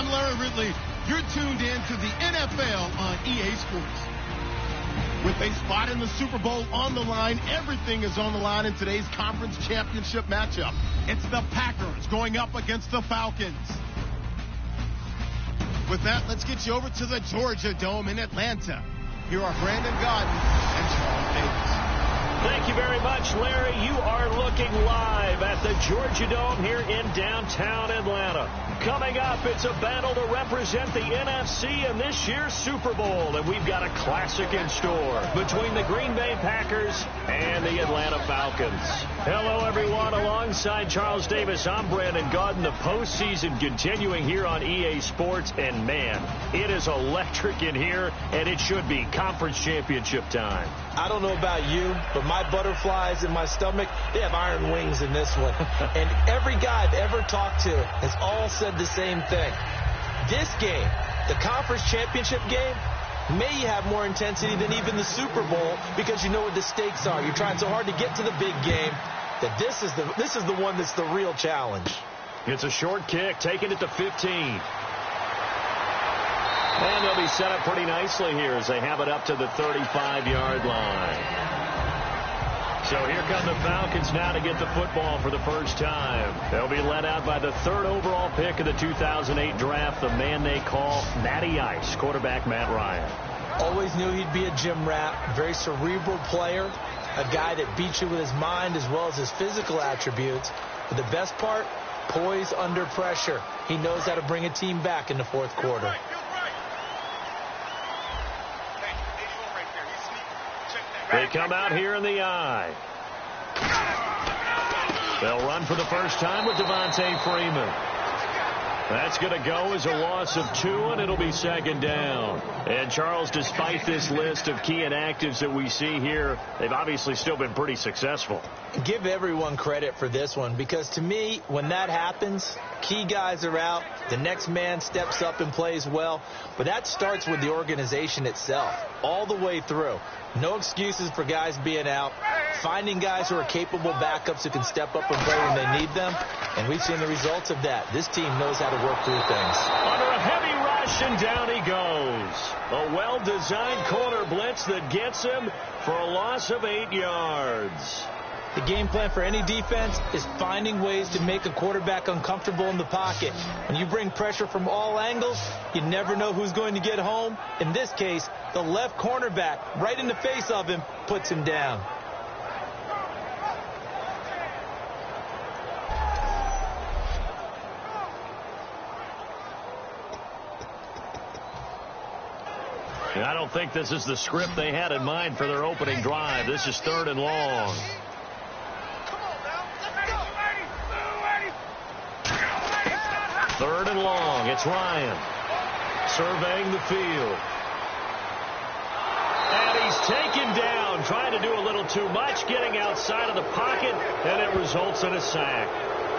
I'm Larry Ridley. You're tuned in to the NFL on EA Sports. With a spot in the Super Bowl on the line, everything is on the line in today's conference championship matchup. It's the Packers going up against the Falcons. With that, let's get you over to the Georgia Dome in Atlanta. Here are Brandon Gaudin and Charles Davis. Thank you very much, Larry. You are looking live at the Georgia Dome here in downtown Atlanta. Coming up, it's a battle to represent the NFC in this year's Super Bowl, and we've got a classic in store between the Green Bay Packers and the Atlanta Falcons. Hello, everyone. Alongside Charles Davis, I'm Brandon Gaudin. The postseason continuing here on EA Sports, and man, it is electric in here, and it should be conference championship time. I don't know about you, but my butterflies in my stomach, they have iron wings in this one. And every guy I've ever talked to has all said the same thing. This game, the conference championship game, may have more intensity than even the Super Bowl because you know what the stakes are. You're trying so hard to get to the big game that this is the one that's the real challenge. It's a short kick, taking it to 15. And they'll be set up pretty nicely here as they have it up to the 35-yard line. So here come the Falcons now to get the football for the first time. They'll be led out by the 3rd overall pick of the 2008 draft, the man they call Matty Ice, quarterback Matt Ryan. Always knew he'd be a gym rat, very cerebral player, a guy that beats you with his mind as well as his physical attributes. But the best part, poise under pressure. He knows how to bring a team back in the fourth quarter. They come out here in the eye. They'll run for the first time with Devontae Freeman. That's going to go as a loss of 2, and it'll be 2nd down. And, Charles, despite this list of key inactives that we see here, they've obviously still been pretty successful. Give everyone credit for this one because, to me, when that happens, key guys are out, the next man steps up and plays well. But that starts with the organization itself, all the way through. No excuses for guys being out, finding guys who are capable backups who can step up and play when they need them. And we've seen the results of that. This team knows how to work through things. Under a heavy rush, and down he goes. A well-designed corner blitz that gets him for a loss of 8 yards. The game plan for any defense is finding ways to make a quarterback uncomfortable in the pocket. When you bring pressure from all angles, you never know who's going to get home. In this case, the left cornerback, right in the face of him, puts him down. I don't think this is the script they had in mind for their opening drive. This is 3rd and long. Third and long. It's Ryan surveying the field. And he's taken down, trying to do a little too much, getting outside of the pocket, and it results in a sack.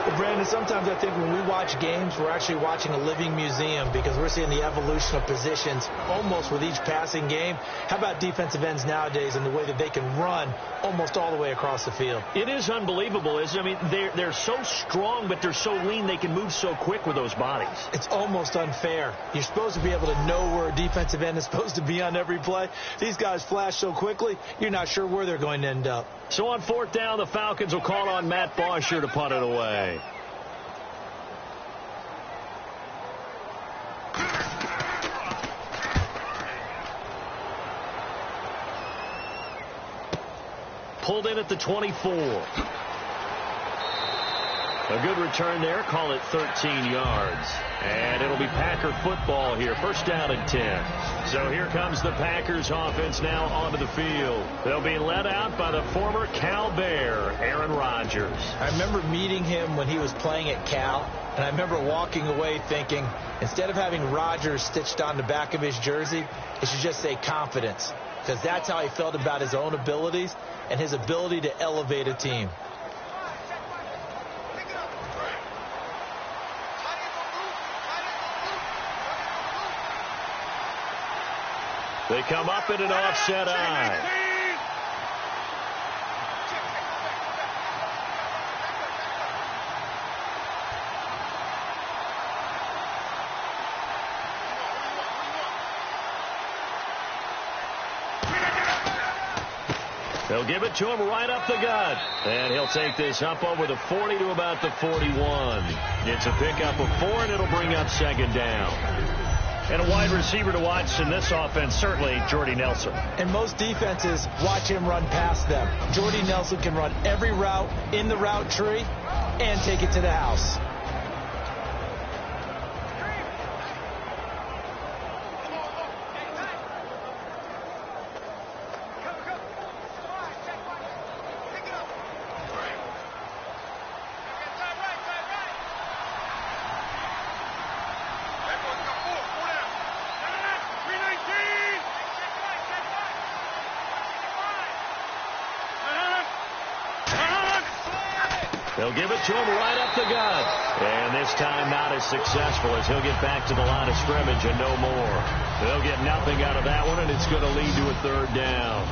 Well, Brandon, sometimes I think when we watch games, we're actually watching a living museum because we're seeing the evolution of positions almost with each passing game. How about defensive ends nowadays and the way that they can run almost all the way across the field? It is unbelievable, isn't it? I mean, they're so strong, but they're so lean, they can move so quick with those bodies. It's almost unfair. You're supposed to be able to know where a defensive end is supposed to be on every play. These guys flash so quickly, you're not sure where they're going to end up. So on 4th down, the Falcons will call on Matt Bosher to punt it away. Pulled in at the 24. A good return there. Call it 13 yards. And it'll be Packer football here. 1st down and 10. So here comes the Packers offense now onto the field. They'll be led out by the former Cal Bear, Aaron Rodgers. I remember meeting him when he was playing at Cal. And I remember walking away thinking, instead of having Rodgers stitched on the back of his jersey, it should just say confidence. Because that's how he felt about his own abilities and his ability to elevate a team. They come up in an offset eye. They'll give it to him right up the gut. And he'll take this up over the 40 to about the 41. It's a pickup of 4, and it'll bring up second down. And a wide receiver to watch in this offense, certainly Jordy Nelson. And most defenses watch him run past them. Jordy Nelson can run every route in the route tree and take it to the house. They'll give it to him right up the gut. And this time not as successful as he'll get back to the line of scrimmage and no more. They'll get nothing out of that one, and it's going to lead to a third down.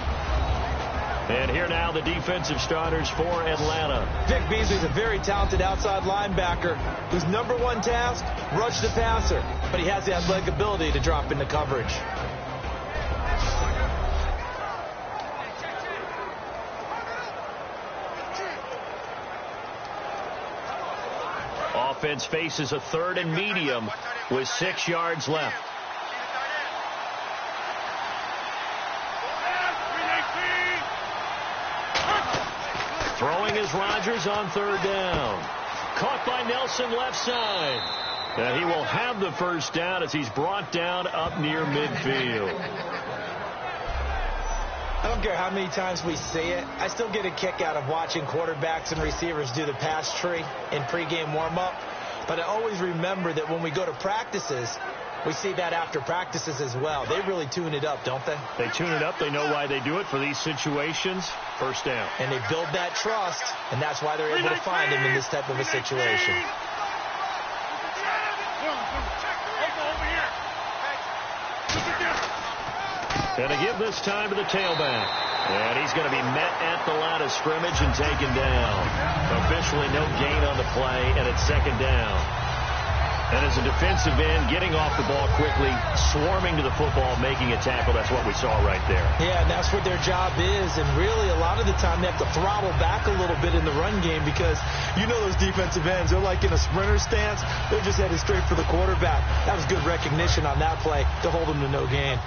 And here now the defensive starters for Atlanta. Vic Beasley's a very talented outside linebacker whose number one task, rush the passer. But he has the athletic ability to drop into coverage. Offense faces a 3rd and medium with 6 yards left. Throwing is Rodgers on 3rd down. Caught by Nelson left side. And he will have the first down as he's brought down up near midfield. I don't care how many times we see it. I still get a kick out of watching quarterbacks and receivers do the pass tree in pregame warm-up. But I always remember that when we go to practices, we see that after practices as well. They really tune it up, don't they? They tune it up. They know why they do it for these situations. First down. And they build that trust, and that's why they're able to find him in this type of a situation. And to give this time to the tailback. And he's going to be met at the line of scrimmage and taken down. Officially no gain on the play, and it's second down. And as a defensive end, getting off the ball quickly, swarming to the football, making a tackle, that's what we saw right there. Yeah, and that's what their job is. And really, a lot of the time, they have to throttle back a little bit in the run game because you know those defensive ends, they're like in a sprinter stance. They're just headed straight for the quarterback. That was good recognition on that play to hold them to no gain.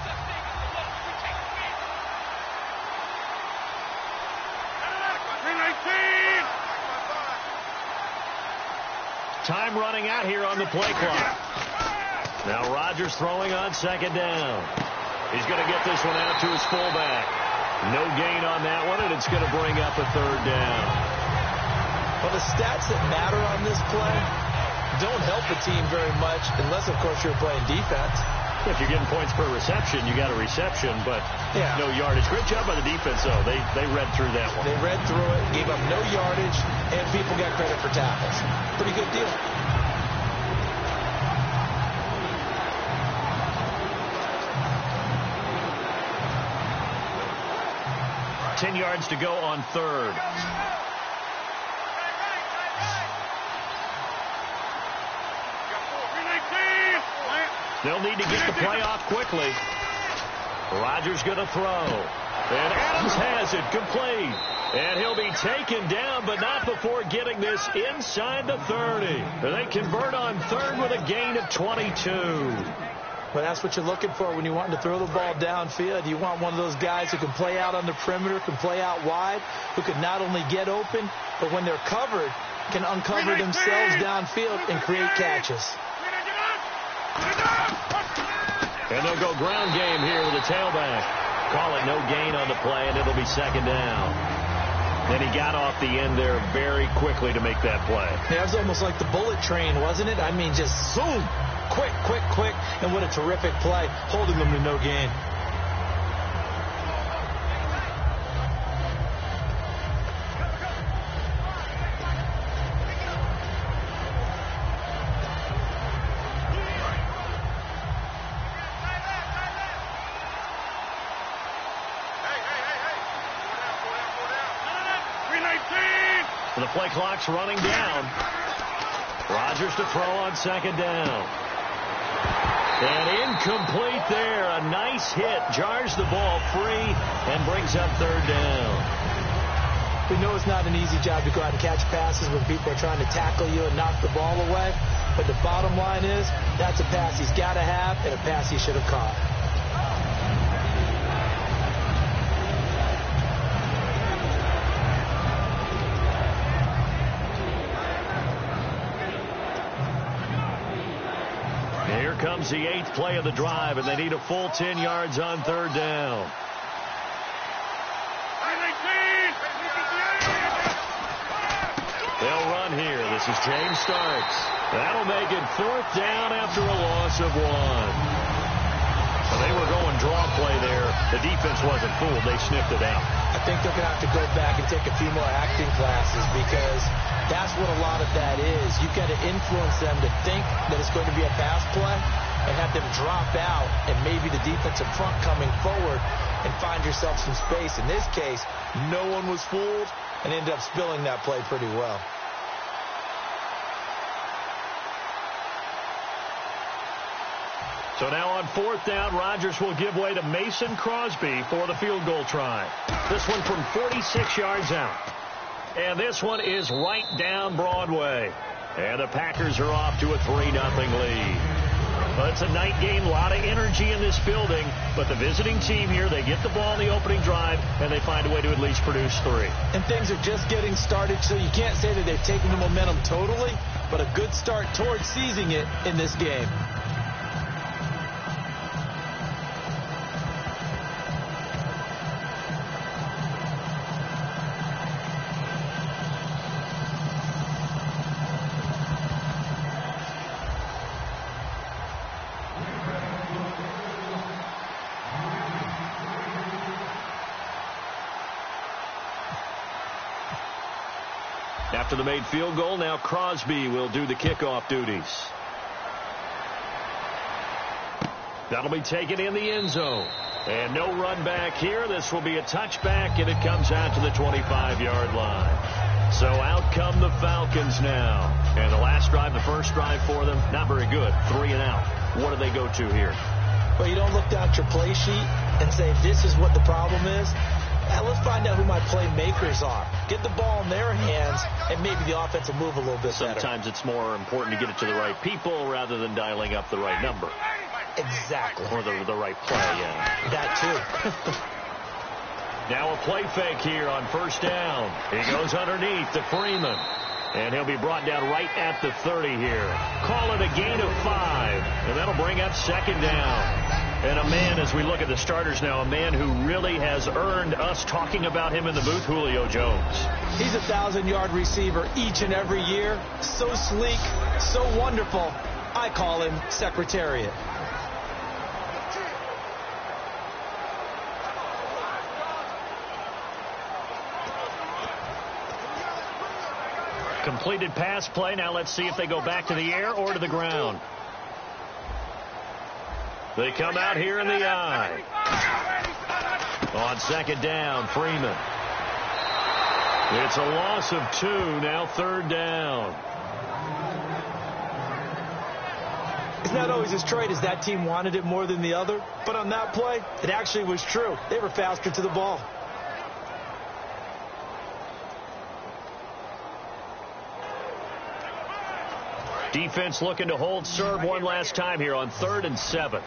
Time running out here on the play clock. Now Rodgers throwing on second down. He's going to get this one out to his fullback. No gain on that one, and it's going to bring up a third down. Well, the stats that matter on this play don't help a team very much unless, of course, you're playing defense. If you're getting points per reception, you got a reception, but no yardage. Great job by the defense, though. They read through that one. They read through it, gave up no yardage, and people got credit for tackles. Pretty good deal. Ten yards to go on third. They'll need to get the play off quickly. Rodgers going to throw. And Adams has it complete. And he'll be taken down, but not before getting this inside the 30. They convert on third with a gain of 22. Well, that's what you're looking for when you want to throw the ball downfield. You want one of those guys who can play out on the perimeter, can play out wide, who can not only get open, but when they're covered, can uncover themselves downfield and create catches. And they'll go ground game here with a tailback. Call it no gain on the play, and it'll be second down. Then he got off the end there very quickly to make that play. Yeah, it was almost like the bullet train, wasn't it? I mean, just zoom. Quick, quick, quick. And what a terrific play, holding them to no gain. The play clock's running down. Rodgers to throw on second down. And incomplete there. A nice hit. Jars the ball free and brings up third down. We know it's not an easy job to go out and catch passes when people are trying to tackle you and knock the ball away. But the bottom line is, that's a pass he's got to have and a pass he should have caught. Here comes the 8th play of the drive, and they need a full 10 yards on 3rd down. They'll run here. This is James Starks. That'll make it 4th down after a loss of 1. So they were going draw play there. The defense wasn't fooled. They sniffed it out. I think they're going to have to go back and take a few more acting classes because that's what a lot of that is. You've got to influence them to think that it's going to be a pass play and have them drop out and maybe the defensive front coming forward and find yourself some space. In this case, no one was fooled and ended up spilling that play pretty well. So now on 4th down, Rodgers will give way to Mason Crosby for the field goal try. This one from 46 yards out. And this one is right down Broadway. And the Packers are off to a 3-0 lead. Well, it's a night game, a lot of energy in this building. But the visiting team here, they get the ball in the opening drive, and they find a way to at least produce 3. And things are just getting started, so you can't say that they've taken the momentum totally, but a good start towards seizing it in this game. After the made field goal, now Crosby will do the kickoff duties. That'll be taken in the end zone. And no run back here. This will be a touchback, and it comes out to the 25-yard line. So out come the Falcons now. And the last drive, the first drive for them, not very good. 3 and out. What do they go to here? Well, you don't look down at your play sheet and say, this is what the problem is. Let's find out who my playmakers are. Get the ball in their hands, and maybe the offense will move a little bit better. Sometimes it's more important to get it to the right people rather than dialing up the right number. Exactly. Or the right play, yeah. That too. Now a play fake here on 1st down. He goes underneath to Freeman. And he'll be brought down right at the 30 here. Call it a gain of 5. And that'll bring up 2nd down. And a man, as we look at the starters now, a man who really has earned us talking about him in the booth, Julio Jones. He's a 1,000-yard receiver each and every year. So sleek, so wonderful. I call him Secretariat. Completed pass play. Now let's see if they go back to the air or to the ground. They come out here in the eye. On 2nd down, Freeman. It's a loss of 2. Now 3rd down. It's not always as straight as that team wanted it more than the other. But on that play, it actually was true. They were faster to the ball. Defense looking to hold serve one last time here on 3rd and 7.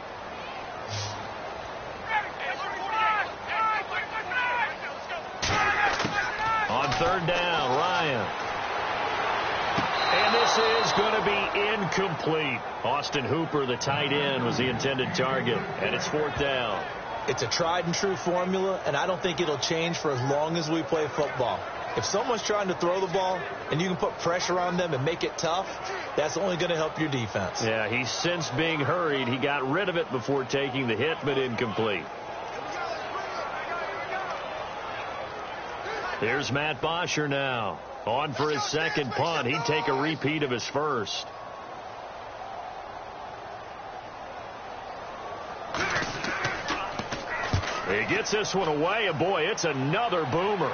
On 3rd down, Ryan. And this is going to be incomplete. Austin Hooper, the tight end, was the intended target. And it's 4th down. It's a tried and true formula, and I don't think it'll change for as long as we play football. If someone's trying to throw the ball and you can put pressure on them and make it tough, that's only going to help your defense. Yeah, he's since being hurried. He got rid of it before taking the hit, but incomplete. Here's Matt Bosher now. On for his 2nd punt. He'd take a repeat of his first. He gets this one away, and boy, it's another boomer.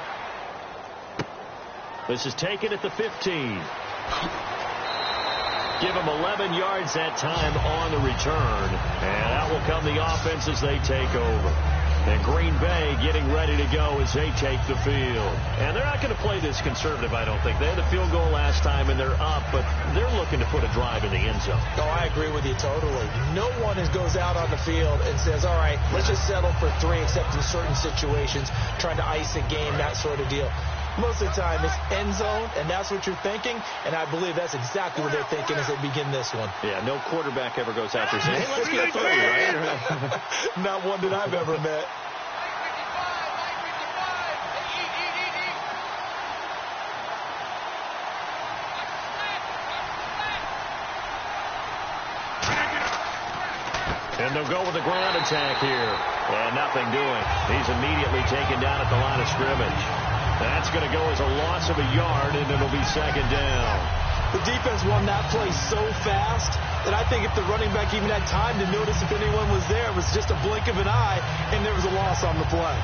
This is taken at the 15. Give him 11 yards that time on the return. And out will come the offense as they take over. And Green Bay getting ready to go as they take the field. And they're not going to play this conservative, I don't think. They had the field goal last time, and they're up, but they're looking to put a drive in the end zone. Oh, I agree with you totally. No one goes out on the field and says, all right, let's just settle for 3, except in certain situations, trying to ice a game, that sort of deal. Most of the time, it's end zone, and that's what you're thinking, and I believe that's exactly what they're thinking as they begin this one. Yeah, no quarterback ever goes after saying, hey, let's get 3, right? Not one that I've ever met. And they'll go with the ground attack here. And nothing doing. He's immediately taken down at the line of scrimmage. That's going to go as a loss of a yard, and it'll be second down. The defense won that play so fast that I think if the running back even had time to notice if anyone was there, it was just a blink of an eye, and there was a loss on the play.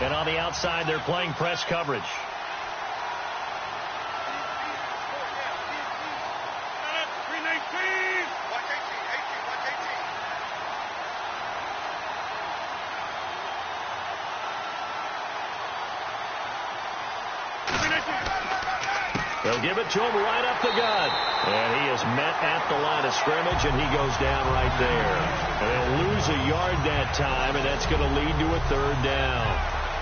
And on the outside, they're playing press coverage. They'll give it to him right up the gut. And he is met at the line of scrimmage, and he goes down right there. And they'll lose a yard that time, and that's going to lead to a third down.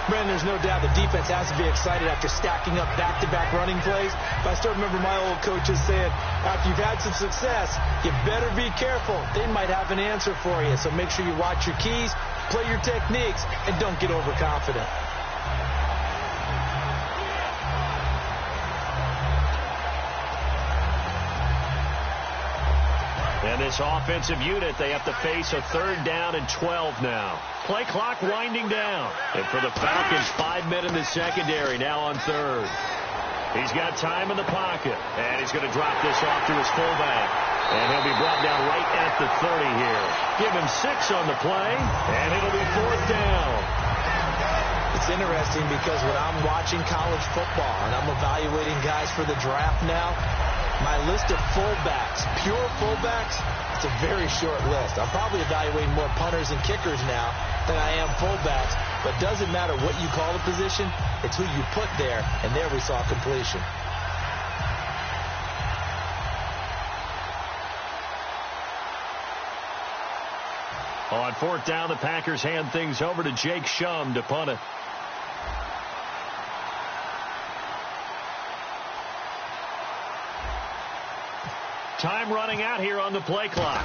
Brandon, there's no doubt the defense has to be excited after stacking up back-to-back running plays. But I still remember my old coaches saying, after you've had some success, you better be careful. They might have an answer for you. So make sure you watch your keys, play your techniques, and don't get overconfident. And this offensive unit, they have to face a third down and 12 now. Play clock winding down. And for the Falcons, 5 men in the secondary now on third. He's got time in the pocket. And he's going to drop this off to his fullback. And he'll be brought down right at the 30 here. Give him 6 on the play. And it'll be fourth down. It's interesting because when I'm watching college football and I'm evaluating guys for the draft now, my list of fullbacks, pure fullbacks, it's a very short list. I'm probably evaluating more punters and kickers now than I am fullbacks. But it doesn't matter what you call the position, it's who you put there. And there we saw completion. On fourth down, the Packers hand things over to Jake Shum to punt it. Time running out here on the play clock.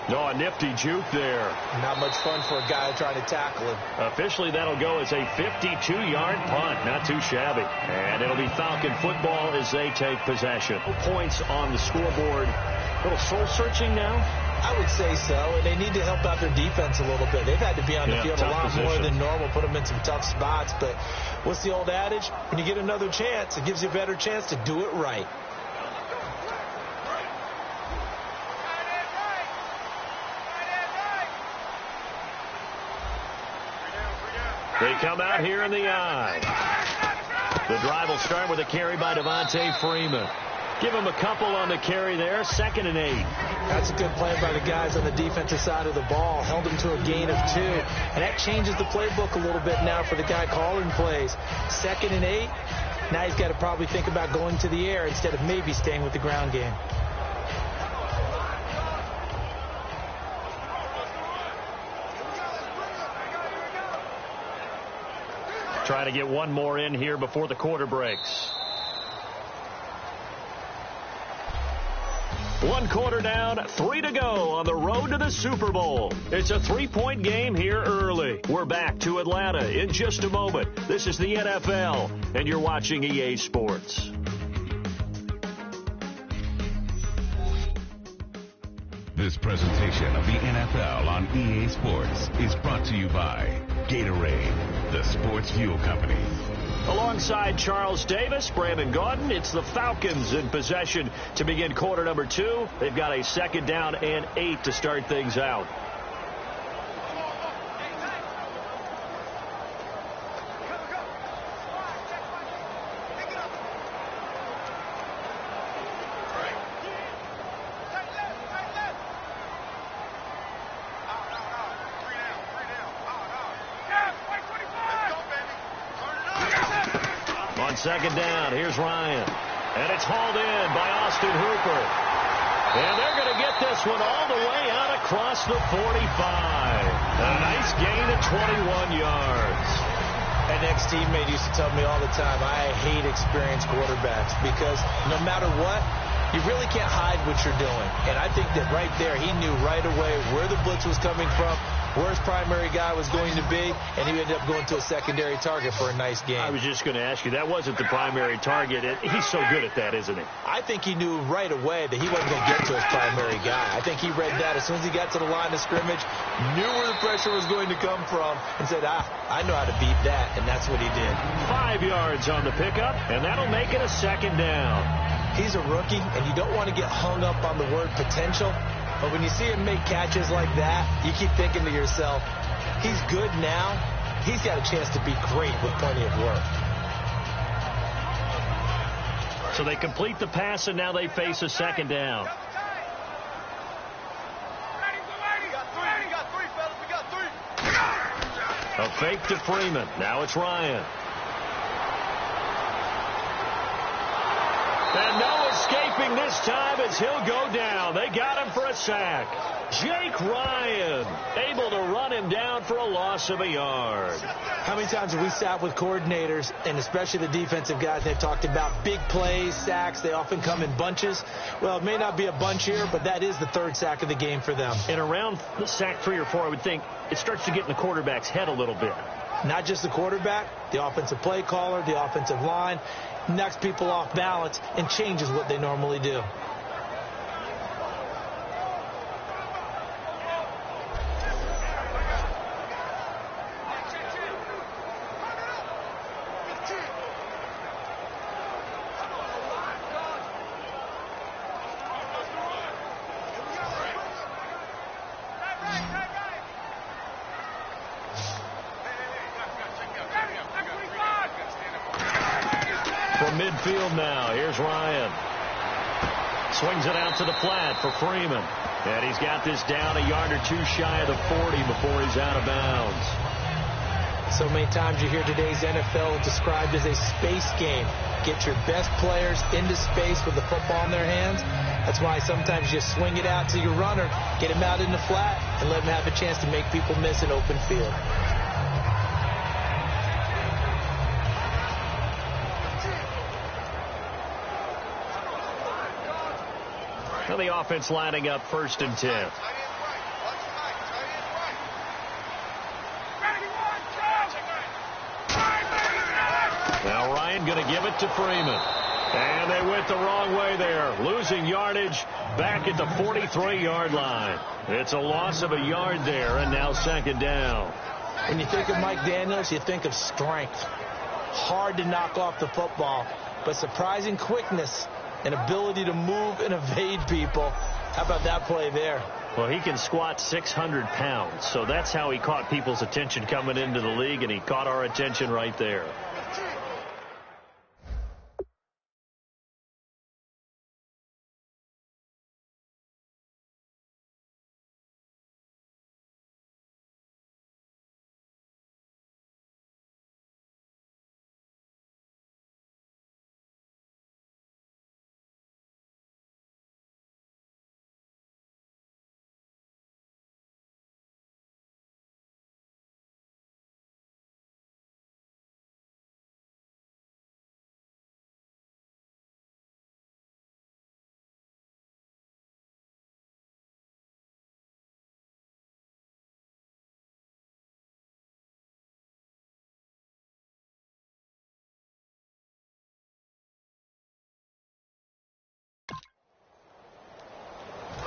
No, a nifty juke there. Not much fun for a guy trying to tackle him. Officially, that'll go as a 52-yard punt. Not too shabby. And it'll be Falcon football as they take possession. Points on the scoreboard. A little soul-searching now? I would say so, and they need to help out their defense a little bit. They've had to be on the field a lot more than normal, put them in some tough spots. But what's the old adage? When you get another chance, it gives you a better chance to do it right. They come out here in the eye. The drive will start with a carry by Devontae Freeman. Give him a couple on the carry there. 2nd and 8. That's a good play by the guys on the defensive side of the ball. Held him to a gain of 2. And that changes the playbook a little bit now for the guy calling plays. 2nd and 8. Now he's got to probably think about going to the air instead of maybe staying with the ground game. Trying to get one more in here before the quarter breaks. 1 quarter down, 3 to go on the road to the Super Bowl. It's a 3-point game here early. We're back to Atlanta in just a moment. This is the NFL, and you're watching EA Sports. This presentation of the NFL on EA Sports is brought to you by Gatorade, the sports fuel company. Alongside Charles Davis, Brandon Gaudin, it's the Falcons in possession to begin quarter number 2. They've got a 2nd down and 8 to start things out. On 2nd down, here's Ryan. And it's hauled in by Austin Hooper. And they're going to get this one all the way out across the 45. A nice gain of 21 yards. An ex-teammate used to tell me all the time, I hate experienced quarterbacks because no matter what, you really can't hide what you're doing. And I think that right there, he knew right away where the blitz was coming from, where his primary guy was going to be, and he ended up going to a secondary target for a nice game. I was just going to ask you, that wasn't the primary target. He's so good at that, isn't he? I think he knew right away that he wasn't going to get to his primary guy. I think he read that as soon as he got to the line of scrimmage, knew where the pressure was going to come from, and said, I know how to beat that, and that's what he did. 5 yards on the pickup, and that'll make it a 2nd down. He's a rookie, and you don't want to get hung up on the word potential. But when you see him make catches like that, you keep thinking to yourself, he's good now. He's got a chance to be great with plenty of work. So they complete the pass, and now they face a 2nd down. A fake to Freeman. Now it's Ryan. And no escaping this time as he'll go down. They got him for a sack. Jake Ryan able to run him down for a loss of a yard. How many times have we sat with coordinators, and especially the defensive guys, they've talked about big plays, sacks. They often come in bunches. Well, it may not be a bunch here, but that is the 3rd sack of the game for them. And around the sack 3 or 4, I would think it starts to get in the quarterback's head a little bit. Not just the quarterback, the offensive play caller, the offensive line, knocks people off balance and changes what they normally do. From midfield now, here's Ryan. Swings it out to the flat for Freeman. And he's got this down a yard or 2 shy of the 40 before he's out of bounds. So many times you hear today's NFL described as a space game. Get your best players into space with the football in their hands. That's why sometimes you just swing it out to your runner, get him out in the flat, and let him have a chance to make people miss an open field. Well, the offense lining up 1st and 10. Now Ryan going to give it to Freeman. And they went the wrong way there. Losing yardage back at the 43-yard line. It's a loss of a yard there, and now 2nd down. When you think of Mike Daniels, you think of strength. Hard to knock off the football, but surprising quickness and ability to move and evade people. How about that play there? Well, he can squat 600 pounds, so that's how he caught people's attention coming into the league, and he caught our attention right there.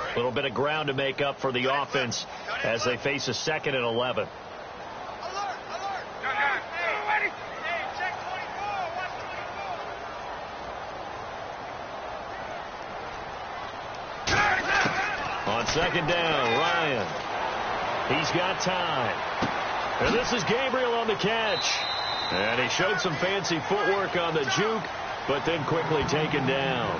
A little bit of ground to make up for the offense as they face a 2nd and 11. second down, Ryan. He's got time. And this is Gabriel on the catch. And he showed some fancy footwork on the juke, but then quickly taken down.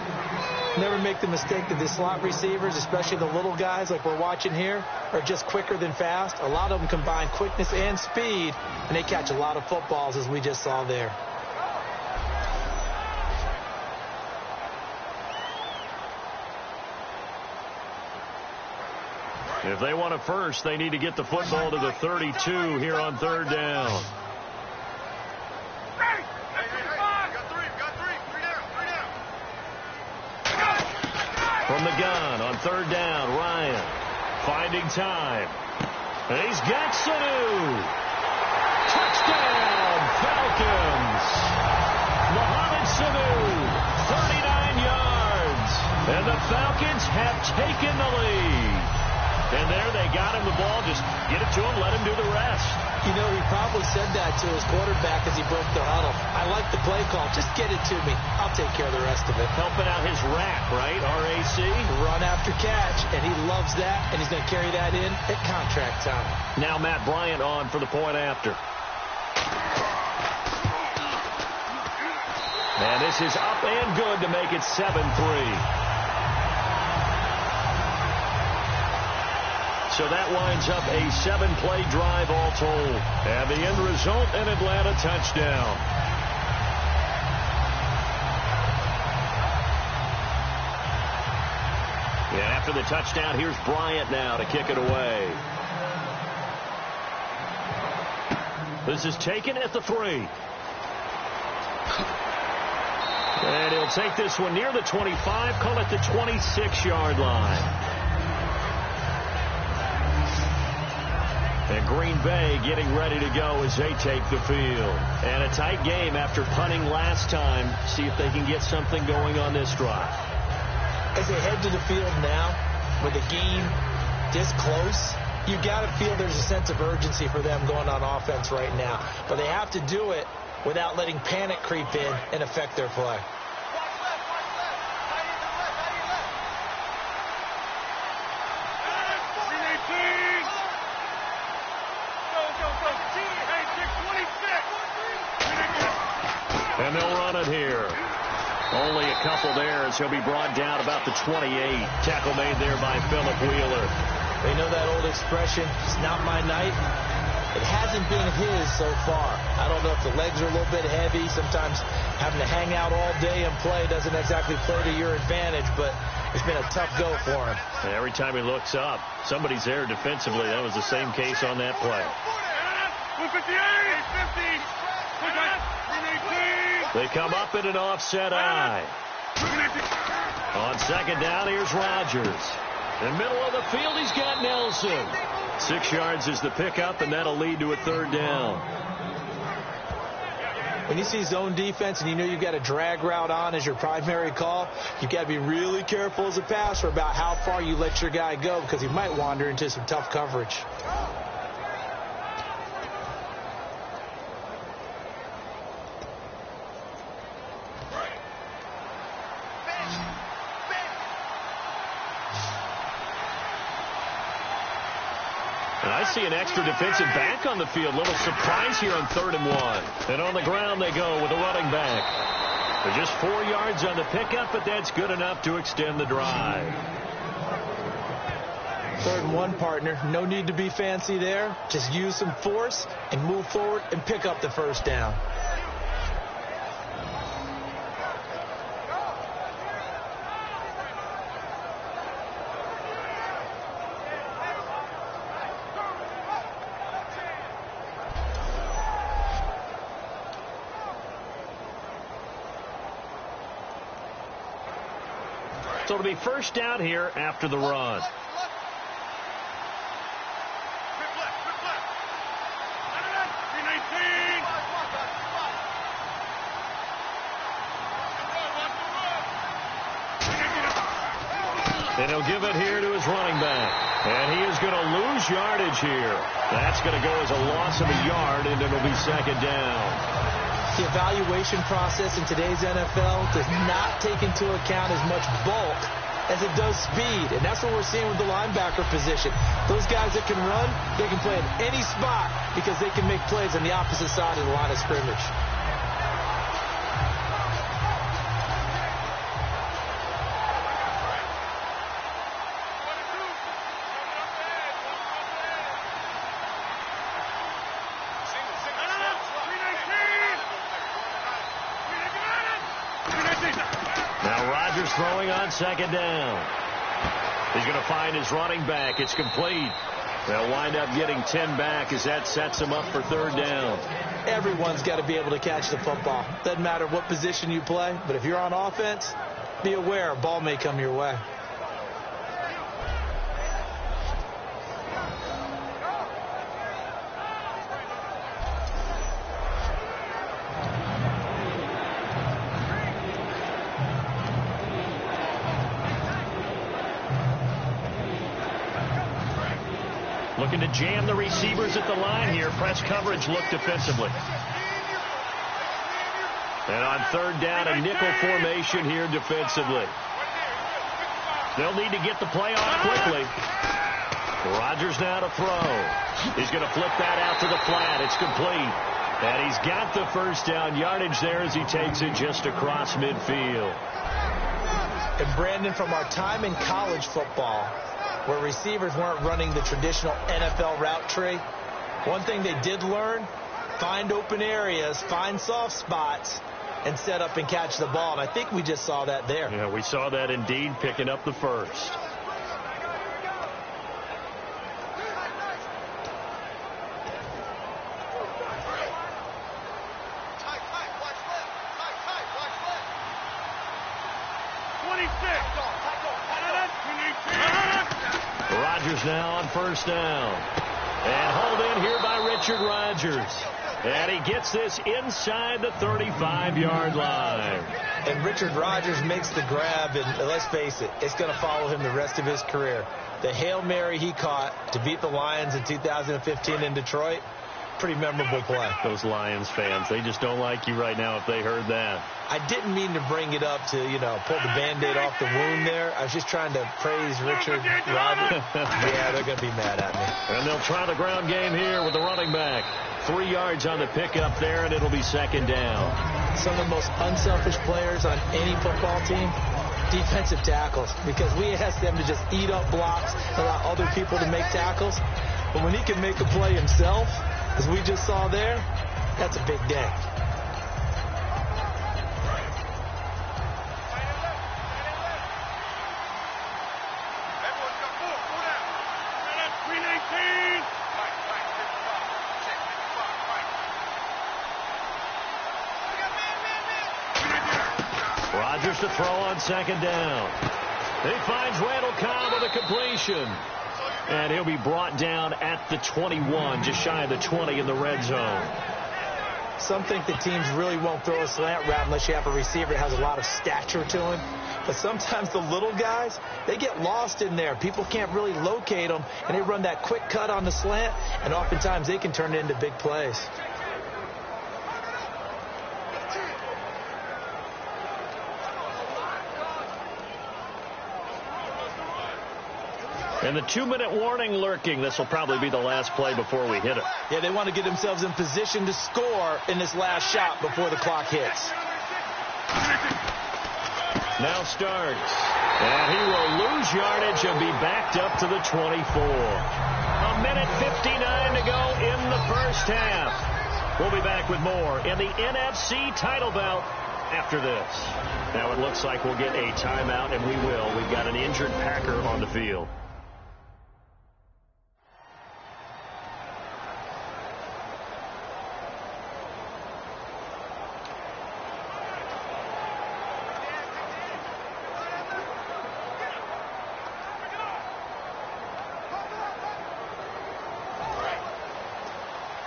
Never make the mistake that the slot receivers, especially the little guys like we're watching here, are just quicker than fast. A lot of them combine quickness and speed, and they catch a lot of footballs, as we just saw there. If they want a first, they need to get the football to the 32 here on third down. From the gun on third down, Ryan finding time. And he's got Sanu. Touchdown, Falcons. Mohamed Sanu, 39 yards. And the Falcons have taken the lead. And there they got him the ball. Just get it to him, let him do the rest. You know, he probably said that to his quarterback as he broke the huddle. I like the play call. Just get it to me. I'll take care of the rest of it. Helping out his rack, right? RAC. Run after catch, and he loves that, and he's going to carry that in at contract time. Now Matt Bryant on for the point after. And this is up and good to make it 7-3. So that winds up a 7-play drive all told. And the end result, an Atlanta touchdown. And after the touchdown, here's Bryant now to kick it away. This is taken at the 3. And he'll take this one near the 25, call it the 26-yard line. And Green Bay getting ready to go as they take the field. And a tight game after punting last time. See if they can get something going on this drive. As they head to the field now, with the game this close, you got to feel there's a sense of urgency for them going on offense right now. But they have to do it without letting panic creep in and affect their play. And they'll run it here. Only a couple there as he'll be brought down about the 28. Tackle made there by Phillip Wheeler. They know that old expression, it's not my night. It hasn't been his so far. I don't know if the legs are a little bit heavy. Sometimes having to hang out all day and play doesn't exactly play to your advantage, but it's been a tough go for him. And every time he looks up, somebody's there defensively. That was the same case on that play. They come up in an offset eye. On second down, here's Rodgers. In the middle of the field, he's got Nelson. 6 yards is the pickup, and that'll lead to a third down. When you see zone defense and you know you've got a drag route on as your primary call, you've got to be really careful as a passer about how far you let your guy go because he might wander into some tough coverage. And I see an extra defensive back on the field. Little surprise here on 3rd and 1. And on the ground they go with a running back. They're just 4 yards on the pickup, but that's good enough to extend the drive. 3rd and 1, partner. No need to be fancy there. Just use some force and move forward and pick up the first down. So it'll be first down here after the run. And he'll give it here to his running back. And he is going to lose yardage here. That's going to go as a loss of a yard, and it'll be second down. The evaluation process in today's NFL does not take into account as much bulk as it does speed, and that's what we're seeing with the linebacker position. Those guys that can run, they can play in any spot because they can make plays on the opposite side of the line of scrimmage. Throwing on second down. He's going to find his running back. It's complete. They'll wind up getting 10 back as that sets him up for third down. Everyone's got to be able to catch the football. Doesn't matter what position you play, but if you're on offense, be aware a ball may come your way. Looking to jam the receivers at the line here. Press coverage look defensively. And on third down, a nickel formation here defensively. They'll need to get the play off quickly. Rodgers now to throw. He's going to flip that out to the flat. It's complete. And he's got the first down yardage there as he takes it just across midfield. And Brandon, from our time in college football, where receivers weren't running the traditional NFL route tree, one thing they did learn, find open areas, find soft spots, and set up and catch the ball. And I think we just saw that there. Yeah, we saw that indeed, picking up the first. Rodgers now on first down. And hauled in here by Richard Rodgers. And he gets this inside the 35-yard line. And Richard Rodgers makes the grab, and let's face it, it's going to follow him the rest of his career. The Hail Mary he caught to beat the Lions in 2015 in Detroit, pretty memorable play. Those Lions fans, they just don't like you right now if they heard that. I didn't mean to bring it up to, pull the Band-Aid off the wound there. I was just trying to praise Richard Rodgers. Yeah, they're going to be mad at me. And they'll try the ground game here with the running back. 3 yards on the pickup there, and it'll be second down. Some of the most unselfish players on any football team, defensive tackles, because we ask them to just eat up blocks, allow other people to make tackles. But when he can make a play himself, as we just saw there, that's a big day. Rodgers to throw on second down. He finds Randall Cobb with a completion. And he'll be brought down at the 21, just shy of the 20 in the red zone. Some think that teams really won't throw a slant route unless you have a receiver that has a lot of stature to him. But sometimes the little guys, they get lost in there. People can't really locate them, and they run that quick cut on the slant, and oftentimes they can turn it into big plays. And the 2-minute warning lurking. This will probably be the last play before we hit it. Yeah, they want to get themselves in position to score in this last shot before the clock hits. Now starts. And he will lose yardage and be backed up to the 24. A minute 59 to go in the first half. We'll be back with more in the NFC title bout after this. Now it looks like we'll get a timeout, and we will. We've got an injured Packer on the field.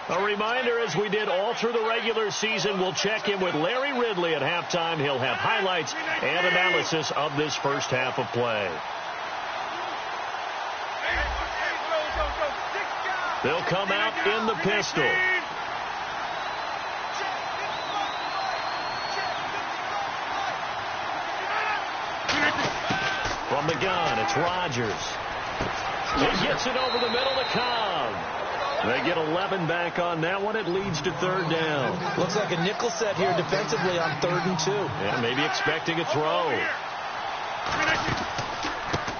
A reminder, as we did all through the regular season, we'll check in with Larry Ridley at halftime. He'll have highlights and analysis of this first half of play. They'll come out in the pistol. From the It's Rodgers. He gets it over the middle to Cobb. They get 11 back on that one. It leads to third down. Looks like a nickel set here defensively on 3rd and 2. Yeah, maybe expecting a throw.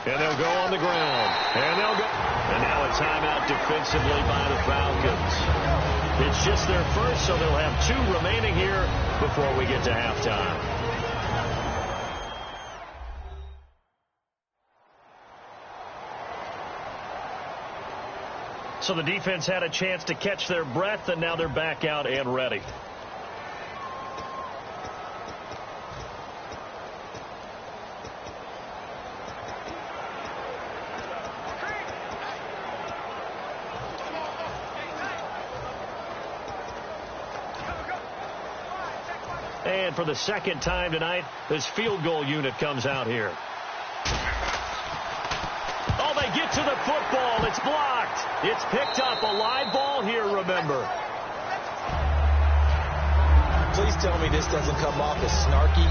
And they'll go on the ground. And they'll go. And now a timeout defensively by the Falcons. It's just their first, so they'll have 2 remaining here before we get to halftime. So the defense had a chance to catch their breath, and now they're back out and ready. And for the second time tonight, this field goal unit comes out here. Oh, they get to the football. It's blocked. It's picked up. A live ball here, remember. Please tell me this doesn't come off as snarky,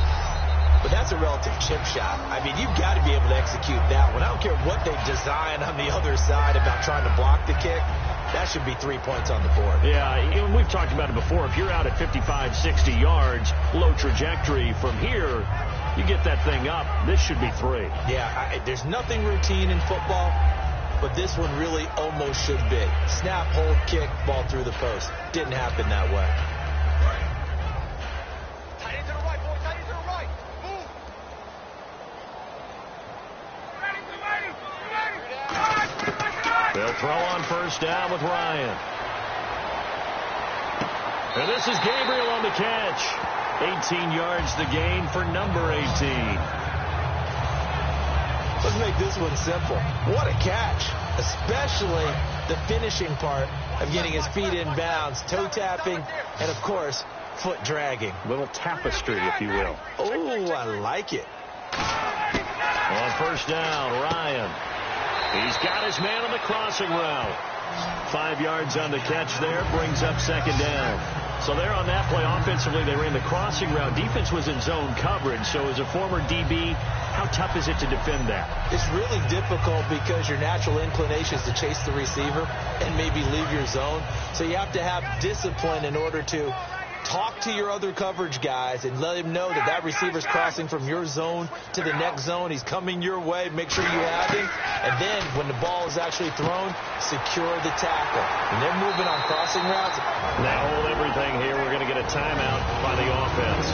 but that's a relative chip shot. I mean, you've got to be able to execute that one. I don't care what they design on the other side about trying to block the kick. That should be 3 points on the board. Yeah, and we've talked about it before. If you're out at 55, 60 yards, low trajectory from here, you get that thing up, this should be 3. Yeah, there's nothing routine in football, but this one really almost should be. Snap, hold, kick, ball through the post. Didn't happen that way. Tight end to the right, boy. Tight end to the right. Move. They'll throw on first down with Ryan. And this is Gabriel on the catch. 18 yards the gain for number 18. Let's make this one simple. What a catch, especially the finishing part of getting his feet in bounds, toe tapping, and, of course, foot dragging. Little tapestry, if you will. Oh, I like it. On first down, Ryan. He's got his man on the crossing route. 5 yards on the catch there, brings up second down. So there on that play, offensively, they ran the crossing route. Defense was in zone coverage, so as a former DB, how tough is it to defend that? It's really difficult because your natural inclination is to chase the receiver and maybe leave your zone. So you have to have discipline in order to talk to your other coverage guys and let him know that that receiver's crossing from your zone to the next zone. He's coming your way. Make sure you have him. And then when the ball is actually thrown, secure the tackle. And they're moving on crossing routes. They hold everything here. We're going to get a timeout by the offense.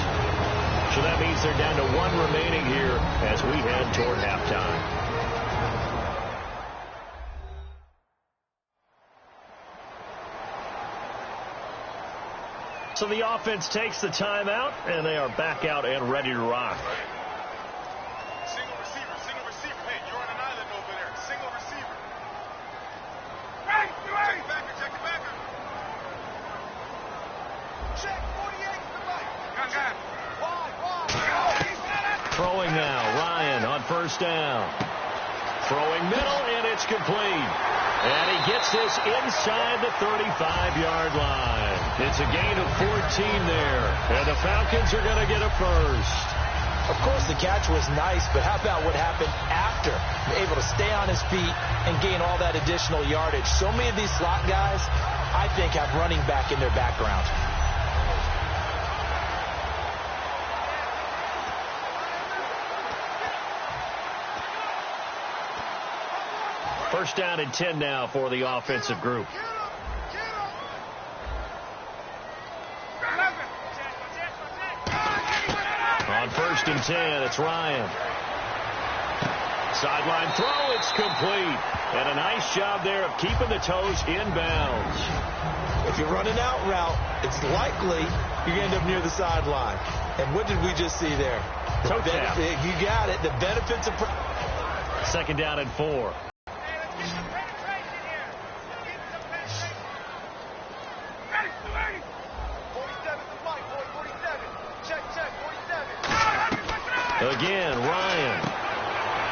So that means they're down to 1 remaining here as we head toward halftime. So the offense takes the timeout, and they are back out and ready to rock. Single receiver. Hey, you're on an island over there. Single receiver. Right. Check the backer. Check 48 to the right. Got. Wide. Throwing now, Ryan on first down. Throwing middle, and it's complete. And he gets this inside the 35-yard line. It's a gain of 14 there. And the Falcons are going to get a first. Of course, the catch was nice, but how about what happened after? Able to stay on his feet and gain all that additional yardage. So many of these slot guys, I think, have running back in their background. First down and 10 now for the offensive group. On first and 10, it's Ryan. Sideline throw, it's complete. And a nice job there of keeping the toes in bounds. If you're running out route, it's likely you're going to end up near the sideline. And what did we just see there? Toe tap. You got it. The benefits of... Second down and 4. Again, Ryan.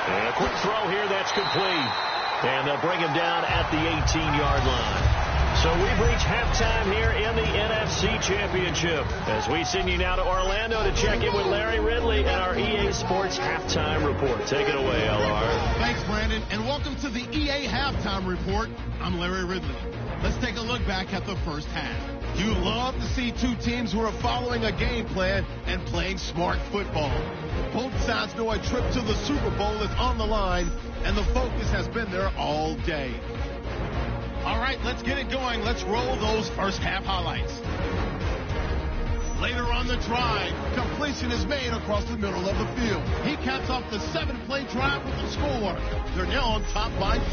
And a quick throw here, that's complete. And they'll bring him down at the 18-yard line. So we've reached halftime here in the NFC Championship as we send you now to Orlando to check in with Larry Ridley and our EA Sports Halftime Report. Take it away, LR. Thanks, Brandon, and welcome to the EA Halftime Report. I'm Larry Ridley. Let's take a look back at the first half. You love to see two teams who are following a game plan and playing smart football. Both sides know a trip to the Super Bowl is on the line, and the focus has been there all day. All right, let's get it going. Let's roll those first half highlights. Later on the drive, completion is made across the middle of the field. He caps off the 7-play drive with the score. They're now on top by 2.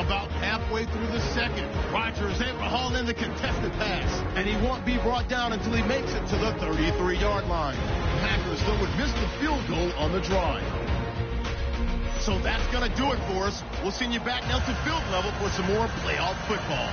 About halfway through the second, Rodgers able to haul in the contested pass, and he won't be brought down until he makes it to the 33-yard line. Packers, though, would miss the field goal on the drive. So that's going to do it for us. We'll send you back now to field level for some more playoff football.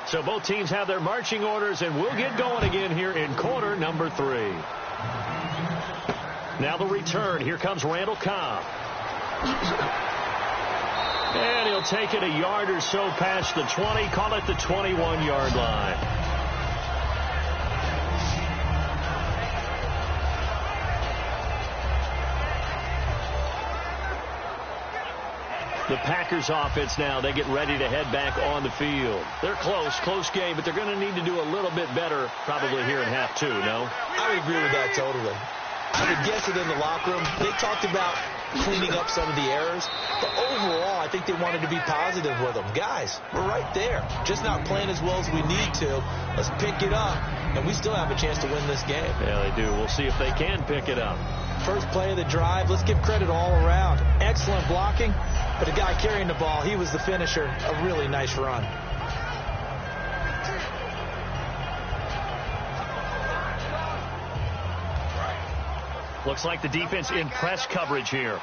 So both teams have their marching orders, and we'll get going again here in quarter number 3. Now the return. Here comes Randall Cobb. And he'll take it a yard or so past the 20, call it the 21-yard line. The Packers offense now, they get ready to head back on the field. They're close game, but they're going to need to do a little bit better probably here in half 2, no? I would agree with that totally. I would guess it in the locker room. They talked about cleaning up some of the errors, but overall, I think they wanted to be positive with them. Guys, we're right there. Just not playing as well as we need to. Let's pick it up, and we still have a chance to win this game. Yeah, they do. We'll see if they can pick it up. First play of the drive, let's give credit all around. Excellent blocking, but the guy carrying the ball, he was the finisher. A really nice run. Looks like the defense in press coverage here.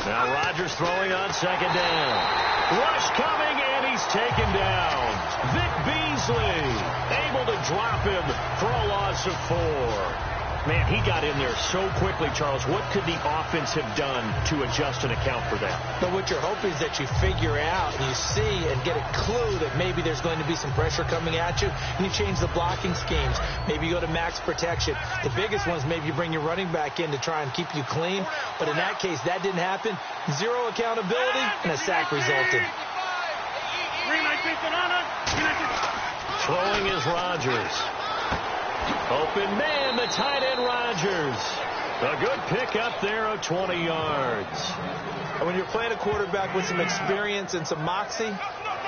Now Rodgers throwing on second down. Rush coming, and he's taken down. Vic Beasley able to drop him for a loss of 4. Man, he got in there so quickly, Charles. What could the offense have done to adjust and account for that? But what you're hoping is that you figure out and you see and get a clue that maybe there's going to be some pressure coming at you, and you change the blocking schemes. Maybe you go to max protection. The biggest ones, maybe you bring your running back in to try and keep you clean. But in that case, that didn't happen. Zero accountability, and a sack resulted. Throwing is Rodgers. Open man, the tight end Rodgers. A good pick up there of 20 yards. And when you're playing a quarterback with some experience and some moxie,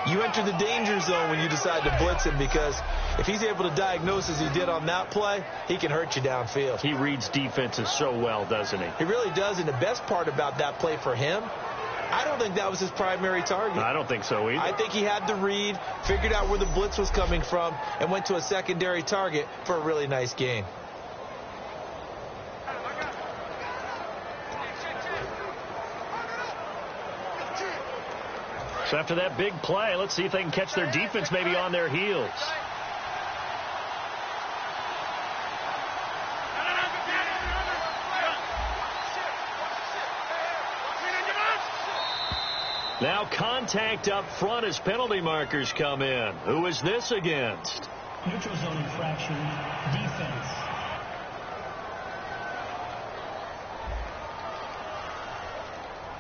You enter the danger zone when you decide to blitz him, because if he's able to diagnose as he did on that play, he can hurt you downfield. He reads defenses so well, doesn't he? He really does, and the best part about that play for him, I don't think that was his primary target. I don't think so either. I think he had the read, figured out where the blitz was coming from, and went to a secondary target for a really nice gain. So after that big play, let's see if they can catch their defense maybe on their heels. Now contact up front as penalty markers come in. Who is this against? Neutral zone infraction, defense.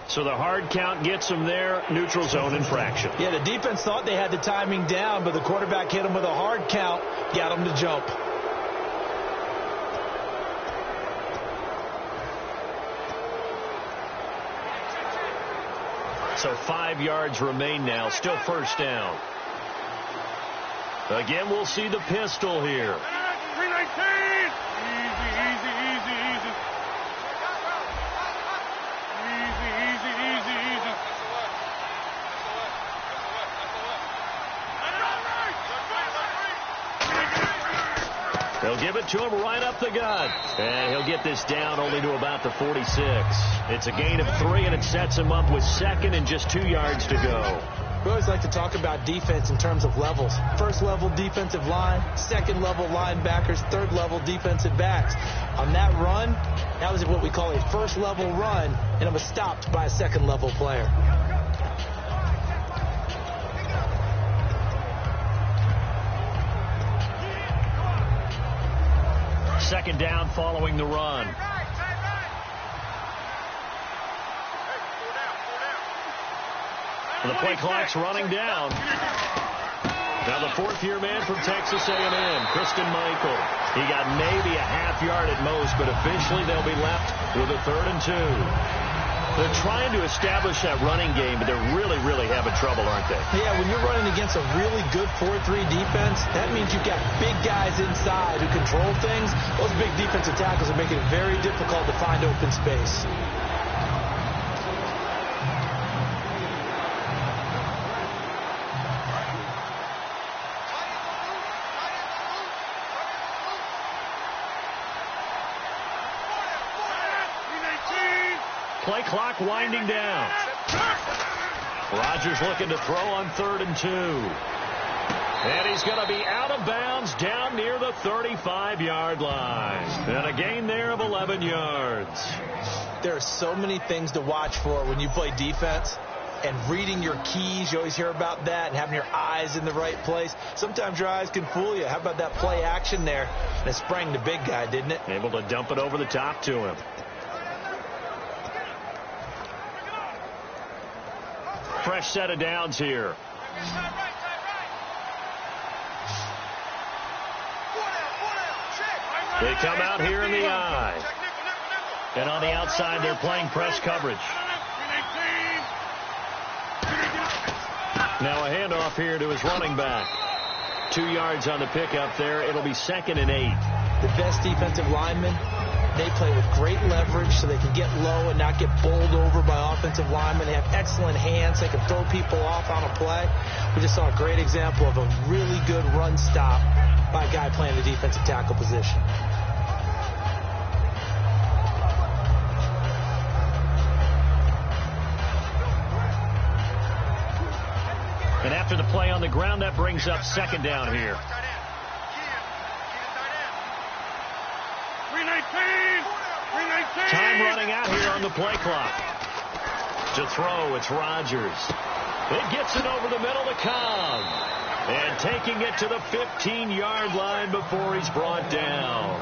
So the hard count gets them there, neutral zone infraction. Yeah, the defense thought they had the timing down, but the quarterback hit him with a hard count, got him to jump. So 5 yards remain now, still first down. Again, we'll see the pistol here. 319! Easy. They'll give it to him right up the gut. And he'll get this down only to about the 46. It's a gain of 3, and it sets him up with second and just 2 yards to go. We always like to talk about defense in terms of levels. First level defensive line, second level linebackers, third level defensive backs. On that run, that was what we call a first level run, and it was stopped by a second level player. Second down following the run. The play clock's running down. Now the fourth-year man from Texas A&M, Christian Michael. He got maybe a half yard at most, but officially they'll be left with a 3rd and 2. They're trying to establish that running game, but they're really having trouble, aren't they? Yeah, when you're running against a really good 4-3 defense, that means you've got big guys inside who control things. Those big defensive tackles are making it very difficult to find open space. Play clock winding down. Rodgers looking to throw on 3rd and 2. And he's going to be out of bounds down near the 35-yard line. And a gain there of 11 yards. There are so many things to watch for when you play defense. And reading your keys, you always hear about that, and having your eyes in the right place. Sometimes your eyes can fool you. How about that play action there? And it sprang the big guy, didn't it? Able to dump it over the top to him. Fresh set of downs here. They come out here in the eye. And on the outside, they're playing press coverage. Now a handoff here to his running back. 2 yards on the pickup there. It'll be 2nd and 8. The best defensive linemen, they play with great leverage so they can get low and not get bowled over by offensive linemen. They have excellent hands. They can throw people off on a play. We just saw a great example of a really good run stop by a guy playing the defensive tackle position. And after the play on the ground, that brings up 2nd down here. Time running out here on the play clock. To throw, it's Rodgers. It gets it over the middle to Cobb. And taking it to the 15-yard line before he's brought down.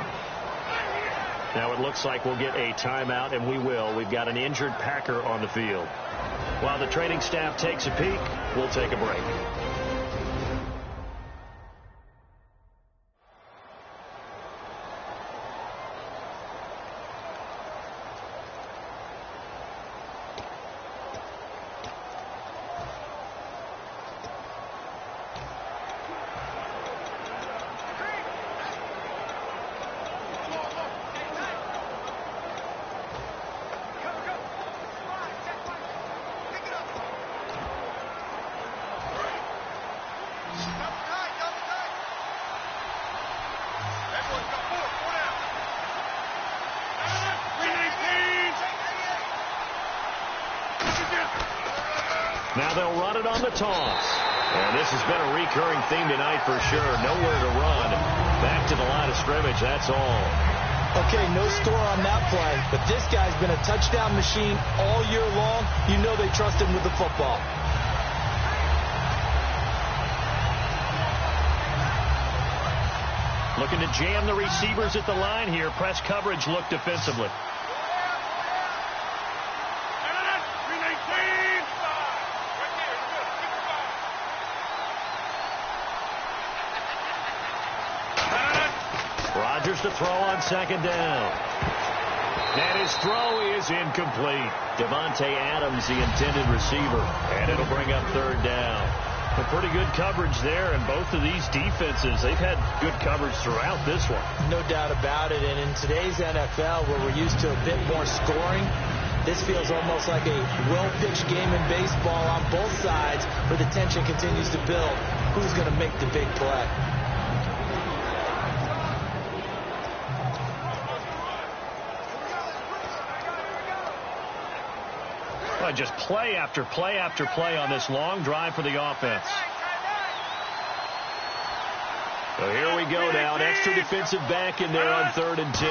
Now it looks like we'll get a timeout, and we will. We've got an injured Packer on the field. While the training staff takes a peek, we'll take a break. they'll run it on the toss. And this has been a recurring theme tonight for sure. Nowhere to run. Back to the line of scrimmage, that's all. Okay, no score on that play, but this guy's been a touchdown machine all year long. You know they trust him with the football. Looking to jam the receivers at the line here. Press coverage look defensively. Rodgers to throw on second down. And his throw is incomplete. Devontae Adams, the intended receiver. And it'll bring up third down. A pretty good coverage there, and both of these defenses, they've had good coverage throughout this one. No doubt about it, and in today's NFL, where we're used to a bit more scoring, this feels almost like a well-pitched game in baseball on both sides, where the tension continues to build. Who's going to make the big play? Just play after play after play on this long drive for the offense. So here we go now. An extra defensive back in there on 3rd and 10.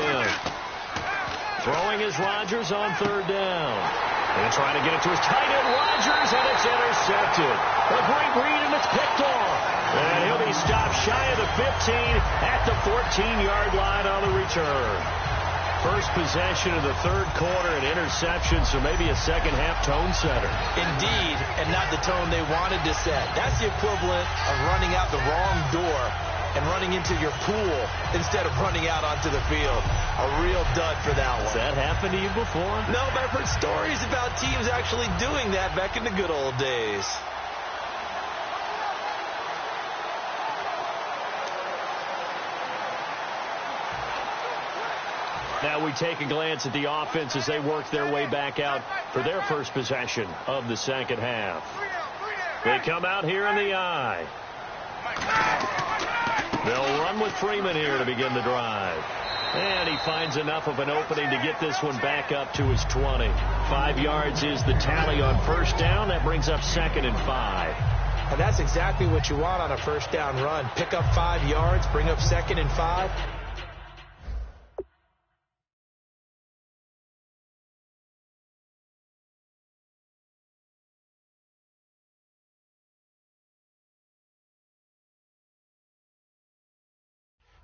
Throwing is Rodgers on 3rd down. And trying to get it to his tight end, Rodgers, and it's intercepted. A great read, and it's picked off. And he'll be stopped shy of the 15 at the 14-yard line on the return. First possession of the 3rd quarter, an interception, so maybe a second-half tone setter. Indeed, and not the tone they wanted to set. That's the equivalent of running out the wrong door and running into your pool instead of running out onto the field. A real dud for that one. Has that happened to you before? No, but I've heard stories about teams actually doing that back in the good old days. Now we take a glance at the offense as they work their way back out for their first possession of the second half. They come out here in the I. They'll run with Freeman here to begin the drive. And he finds enough of an opening to get this one back up to his 20. 5 yards is the tally on first down. That brings up 2nd and 5. And that's exactly what you want on a first down run. Pick up 5 yards, bring up 2nd and 5.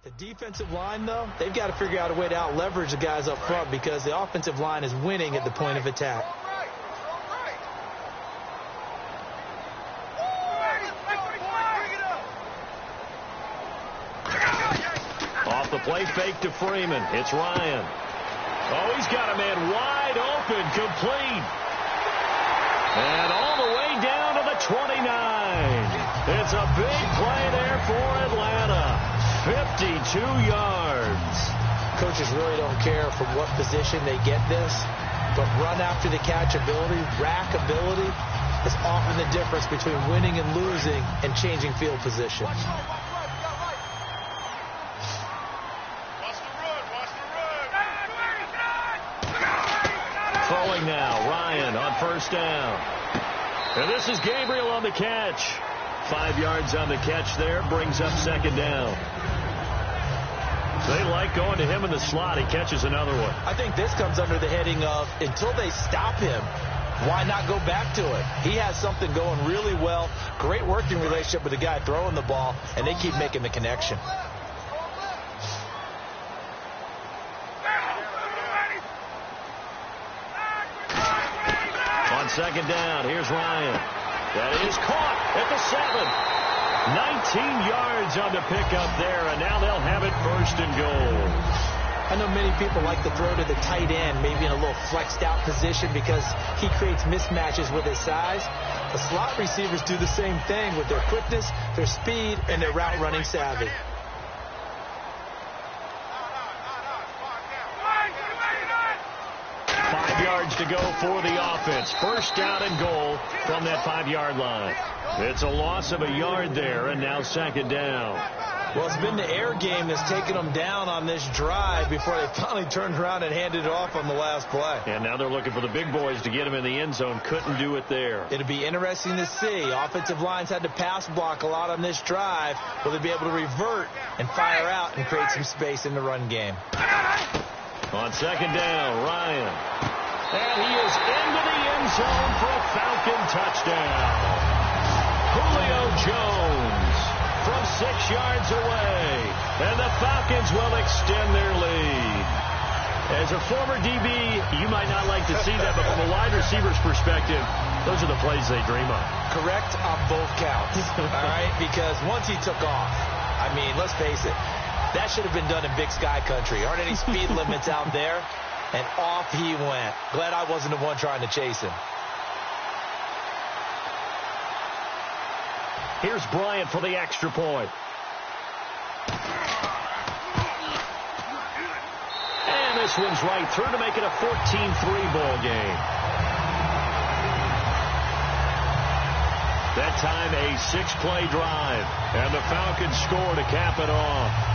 The defensive line, though, they've got to figure out a way to out-leverage the guys up front because the offensive line is winning at the point of attack. Off the play fake to Freeman. It's Ryan. Oh, he's got a man wide open, complete. And all the way down to the 29. It's a big play there for Atlanta. 52 yards. Coaches really don't care from what position they get this, but run after the catch ability, rack ability, is often the difference between winning and losing and changing field position. Watch the run. Throwing now, Ryan on first down. And this is Gabriel on the catch. 5 yards on the catch there, brings up 2nd down. They like going to him in the slot. He catches another one. I think this comes under the heading of, until they stop him, why not go back to it? He has something going really well. Great working relationship with the guy throwing the ball, and they keep making the connection. On 2nd down, here's Ryan. That is caught at the 7. 19 yards on the pickup there, and now they'll have it 1st and goal. I know many people like to throw to the tight end, maybe in a little flexed out position because he creates mismatches with his size. The slot receivers do the same thing with their quickness, their speed, and their route running savvy. Yards to go for the offense. 1st down and goal from that 5-yard line. It's a loss of a yard there, and now 2nd down. Well, it's been the air game that's taken them down on this drive before they finally turned around and handed it off on the last play. And now they're looking for the big boys to get him in the end zone. Couldn't do it there. It'll be interesting to see. Offensive lines had to pass block a lot on this drive. Will they be able to revert and fire out and create some space in the run game? On second down, Ryan. And he is into the end zone for a Falcon touchdown. Julio Jones from 6 yards away. And the Falcons will extend their lead. As a former DB, you might not like to see that, but from a wide receiver's perspective, those are the plays they dream of. Correct on both counts. All right? Because once he took off, I mean, let's face it, that should have been done in Big Sky Country. Aren't any speed limits out there? And off he went. Glad I wasn't the one trying to chase him. Here's Bryant for the extra point. And this one's right through to make it a 14-3 ball game. That time a 6-play drive. And the Falcons score to cap it off.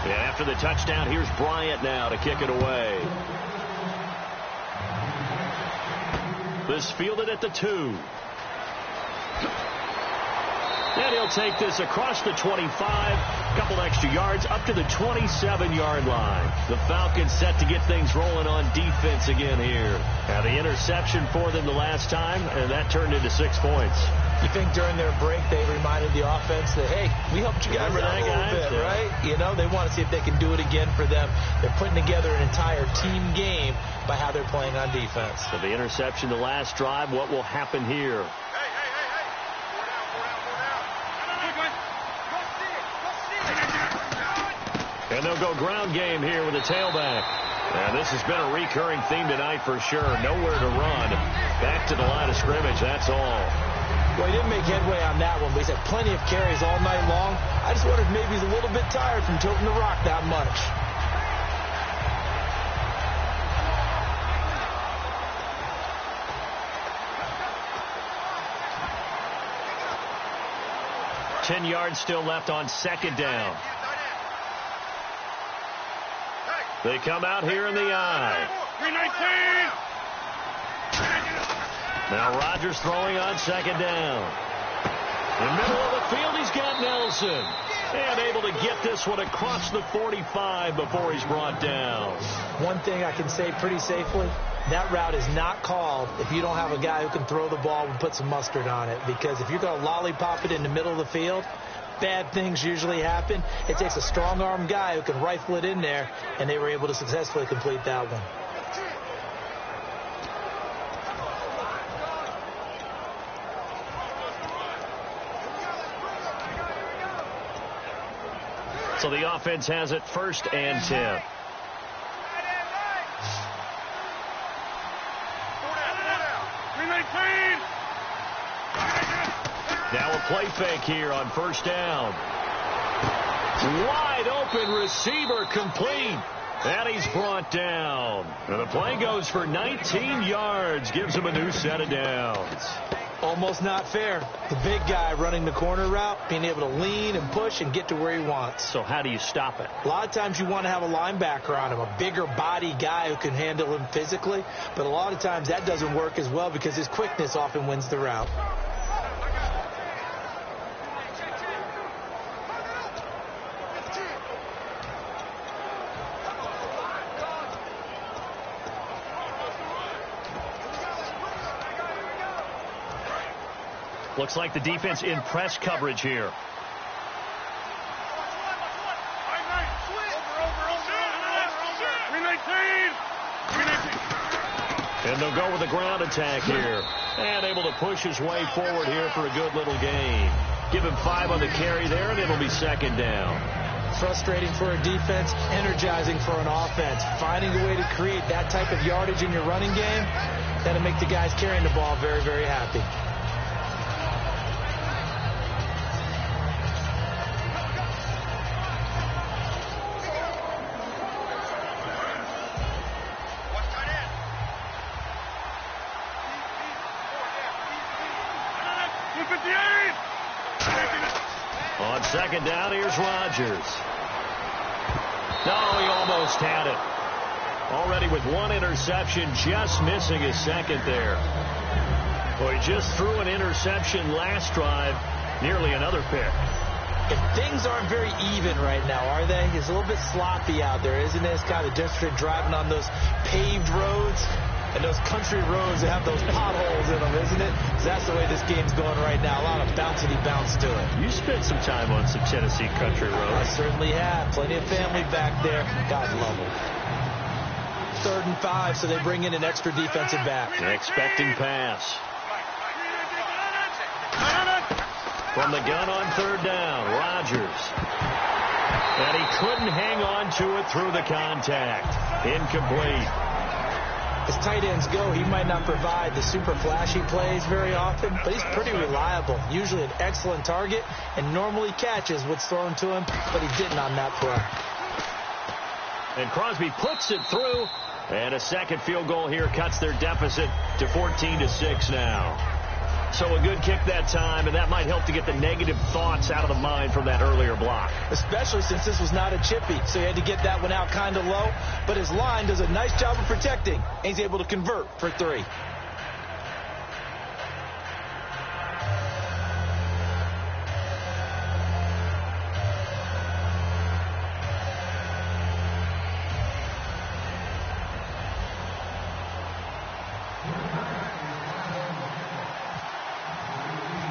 After the touchdown, here's Bryant now to kick it away. This fielded at the 2. And he'll take this across the 25, a couple extra yards, up to the 27-yard line. The Falcons set to get things rolling on defense again here. Now the interception for them the last time, and that turned into 6 points. You think during their break they reminded the offense that, hey, we helped you guys out a little bit, right? You know, they want to see if they can do it again for them. They're putting together an entire team game by how they're playing on defense. So the interception the last drive, what will happen here? And they'll go ground game here with a tailback. And this has been a recurring theme tonight for sure. Nowhere to run. Back to the line of scrimmage, that's all. Well, he didn't make headway on that one, but he's had plenty of carries all night long. I just wondered if maybe he's a little bit tired from tilting the rock that much. Ten yards still left on second down. They come out here in the eye. 319. Now Rodgers throwing on second down. In the middle of the field, he's got Nelson. And able to get this one across the 45 before he's brought down. One thing I can say pretty safely, that route is not called if you don't have a guy who can throw the ball and put some mustard on it. Because if you're going to lollipop it in the middle of the field, bad things usually happen. It takes a strong-arm guy who can rifle it in there, and they were able to successfully complete that one. So the offense has it 1st and 10. Now a play fake here on 1st down. Wide open receiver complete. And he's brought down. And the play goes for 19 yards. Gives him a new set of downs. Almost not fair. The big guy running the corner route, being able to lean and push and get to where he wants. So how do you stop it? A lot of times you want to have a linebacker on him, a bigger body guy who can handle him physically. But a lot of times that doesn't work as well because his quickness often wins the route. Looks like the defense in press coverage here. And they'll go with a ground attack here. And able to push his way forward here for a good little gain. Give him 5 on the carry there, and it'll be 2nd down. Frustrating for a defense, energizing for an offense. Finding a way to create that type of yardage in your running game, That'll make the guys carrying the ball very, very happy. On second down, here's Rodgers. No, he almost had it. Already with one interception, just missing his second there. Well, he just threw an interception last drive, nearly another pick. If things aren't very even right now, are they? It's a little bit sloppy out there, isn't it? It's kind of different between driving on those paved roads and those country roads that have those potholes in them, isn't it? 'Cause that's the way this game's going right now. A lot of bouncy bounce to it. You spent some time on some Tennessee country roads. I certainly have. Plenty of family back there. God love them. 3rd and 5, so they bring in an extra defensive back. Expecting pass. From the gun on 3rd down, Rodgers. And he couldn't hang on to it through the contact. Incomplete. As tight ends go, he might not provide the super flashy plays very often, but he's pretty reliable. Usually an excellent target and normally catches what's thrown to him, but he didn't on that play. And Crosby puts it through, and a second field goal here cuts their deficit to 14-6 now. So a good kick that time, and that might help to get the negative thoughts out of the mind from that earlier block. Especially since this was not a chippy, so he had to get that one out kind of low. But his line does a nice job of protecting, and he's able to convert for 3.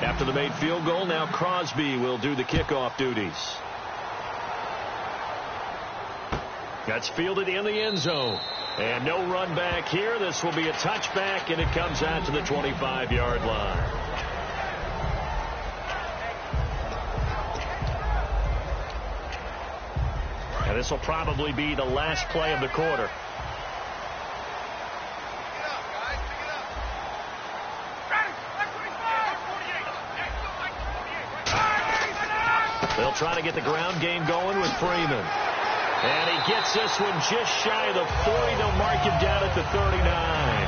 After the made field goal, now Crosby will do the kickoff duties. That's fielded in the end zone. And no run back here. This will be a touchback, and it comes out to the 25-yard line. And this will probably be the last play of the quarter. They'll try to get the ground game going with Freeman. And he gets this one just shy of the 40. They'll mark him down at the 39.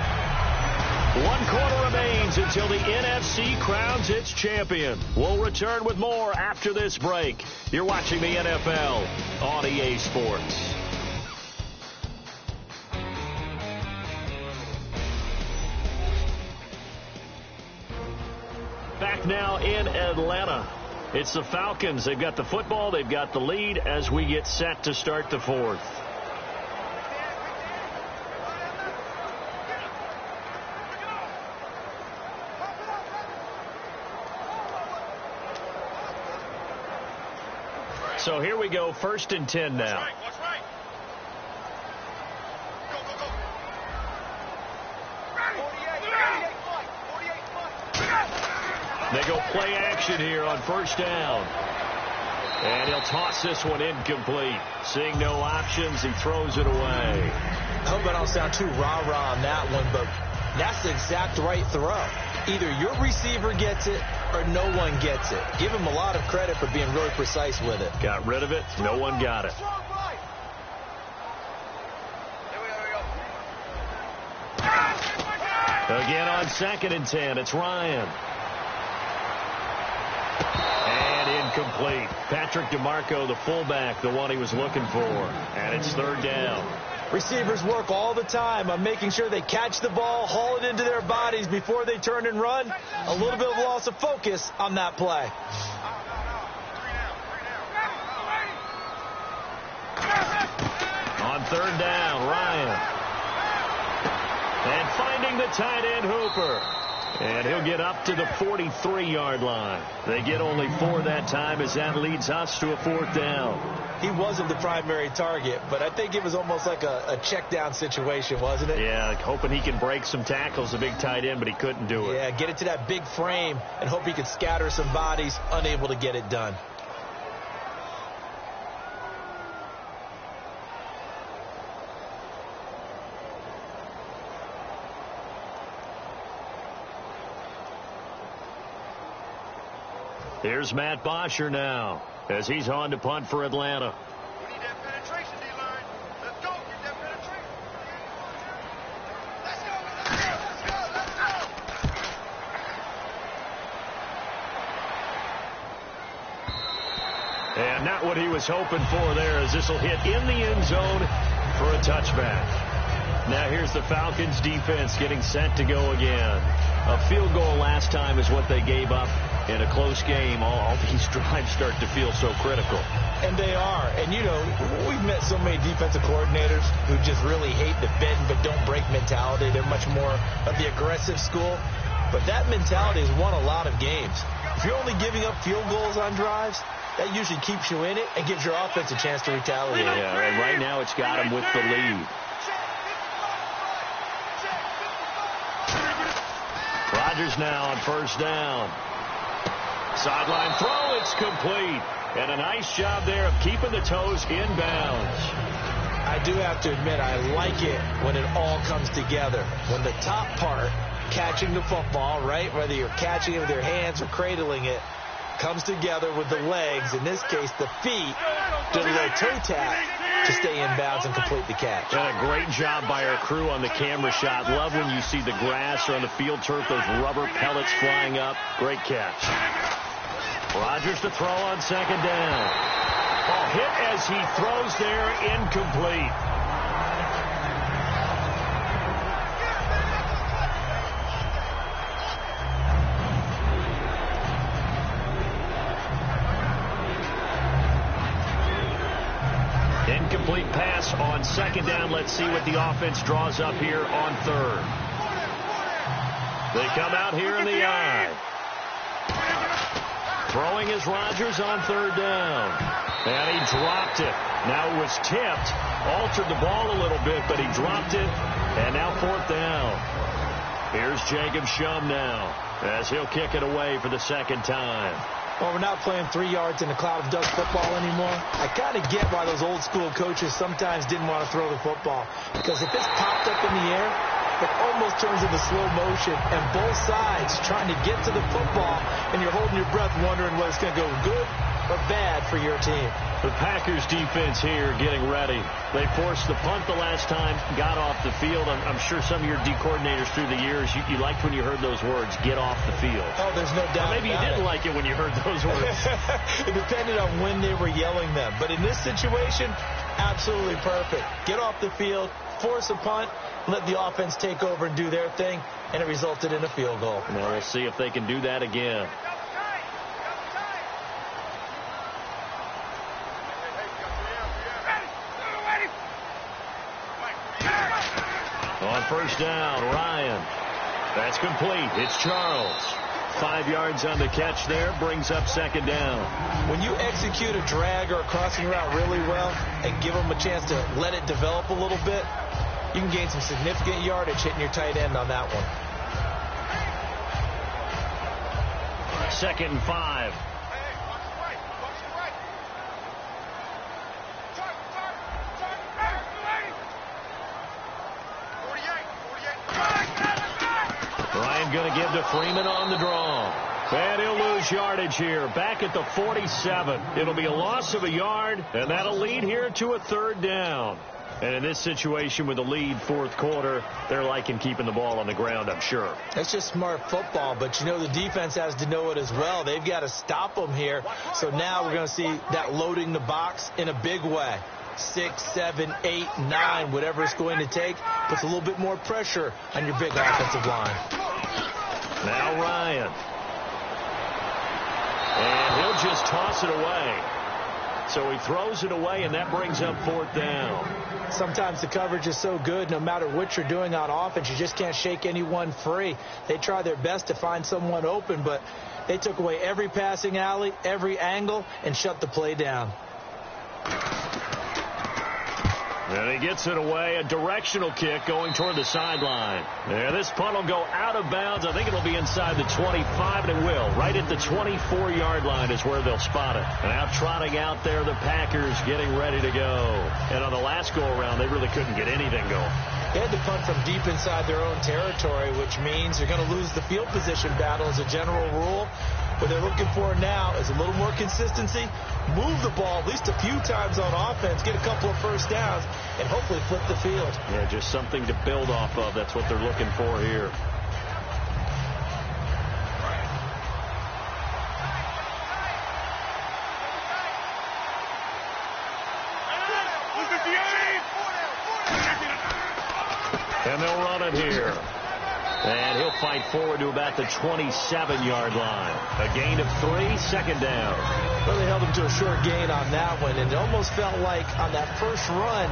1 quarter remains until the NFC crowns its champion. We'll return with more after this break. You're watching the NFL on EA Sports. Back now in Atlanta. It's the Falcons. They've got the football. They've got the lead as we get set to start the 4th. So here we go, 1st and 10 now. Watch right. Go, go, go. 48. They go play action here on 1st down. And he'll toss this one incomplete. Seeing no options, he throws it away. I hope I don't sound too rah-rah on that one, but that's the exact right throw. Either your receiver gets it or no one gets it. Give him a lot of credit for being really precise with it. Got rid of it. No one got it. Again on 2nd and 10. It's Ryan. And incomplete. Patrick DeMarco, the fullback, the one he was looking for. And it's 3rd down. Receivers work all the time on making sure they catch the ball, haul it into their bodies before they turn and run. A little bit of loss of focus on that play. On 3rd down, Ryan. And finding the tight end, Hooper. And he'll get up to the 43-yard line. They get only 4 that time as that leads us to a 4th down. He wasn't the primary target, but I think it was almost like a check down situation, wasn't it? Yeah, hoping he can break some tackles, a big tight end, but he couldn't do it. Yeah, get it to that big frame and hope he could scatter some bodies, unable to get it done. Here's Matt Bosher now as he's on to punt for Atlanta. We need that penetration, D-line. Let's go. Get that penetration. Let's go. And not what he was hoping for there, as this will hit in the end zone for a touchback. Now here's the Falcons defense getting set to go again. A field goal last time is what they gave up in a close game. All these drives start to feel so critical. And they are. And, you know, we've met so many defensive coordinators who just really hate the bend but don't break mentality. They're much more of the aggressive school. But that mentality has won a lot of games. If you're only giving up field goals on drives, that usually keeps you in it and gives your offense a chance to retaliate. Yeah, and right now it's got him with the lead. Rodgers now on first down. Sideline throw, it's complete. And a nice job there of keeping the toes in bounds. I do have to admit, I like it when it all comes together. When the top part, catching the football, right, whether you're catching it with your hands or cradling it, comes together with the legs, in this case the feet, do a little toe tap to stay in bounds and complete the catch. And a great job by our crew on the camera shot. Love when you see the grass or on the field turf, those rubber pellets flying up. Great catch. Rodgers to throw on second down. Ball hit as he throws there, incomplete. Incomplete pass on second down. Let's see what the offense draws up here on third. They come out here in the eye. Throwing is Rodgers on third down. And he dropped it. Now it was tipped. Altered the ball a little bit, but he dropped it. And now fourth down. Here's Jacob Shum now as he'll kick it away for the second time. Well, we're not playing 3 yards in a cloud of dust football anymore. I kind of get why those old school coaches sometimes didn't want to throw the football. Because if it's popped up in the air, it almost turns into slow motion. And both sides trying to get to the football, and you're holding your breath wondering whether it's going to go good or bad for your team. The Packers defense here getting ready. They forced the punt the last time, got off the field. I'm sure some of your D coordinators through the years, you liked when you heard those words, get off the field. Oh, there's no doubt. Maybe you didn't like it when you heard those words. It depended on when they were yelling them. But in this situation, absolutely perfect. Get off the field, force a punt, let the offense take over and do their thing, and it resulted in a field goal. Now we'll see if they can do that again. On first down, Ryan. That's complete. It's Charles. 5 yards on the catch there, brings up second down. When you execute a drag or a crossing route really well and give them a chance to let it develop a little bit, you can gain some significant yardage hitting your tight end on that one. 2nd and 5. Ryan going to give to Freeman on the draw. And he'll lose yardage here. Back at the 47. It'll be a loss of a yard, and that'll lead here to a third down. And in this situation with the lead fourth quarter, they're liking keeping the ball on the ground, I'm sure. That's just smart football, but you know the defense has to know it as well. They've got to stop them here. So now we're going to see that loading the box in a big way. 6, 7, 8, 9, whatever it's going to take, puts a little bit more pressure on your big offensive line. Now Ryan. And he'll just toss it away. So he throws it away, and that brings up fourth down. Sometimes the coverage is so good, no matter what you're doing on offense, you just can't shake anyone free. They try their best to find someone open, but they took away every passing alley, every angle, and shut the play down. And he gets it away, a directional kick going toward the sideline. And this punt will go out of bounds. I think it'll be inside the 25, and it will. Right at the 24-yard line is where they'll spot it. And now trotting out there, the Packers getting ready to go. And on the last go-around, they really couldn't get anything going. They had to punt from deep inside their own territory, which means you're going to lose the field position battle as a general rule. What they're looking for now is a little more consistency, move the ball at least a few times on offense, get a couple of first downs, and hopefully flip the field. Yeah, just something to build off of. That's what they're looking for here. And they'll run it here. And he'll fight forward to about the 27-yard line. A gain of 3, second down. Well, they held him to a short gain on that one, and it almost felt like on that first run,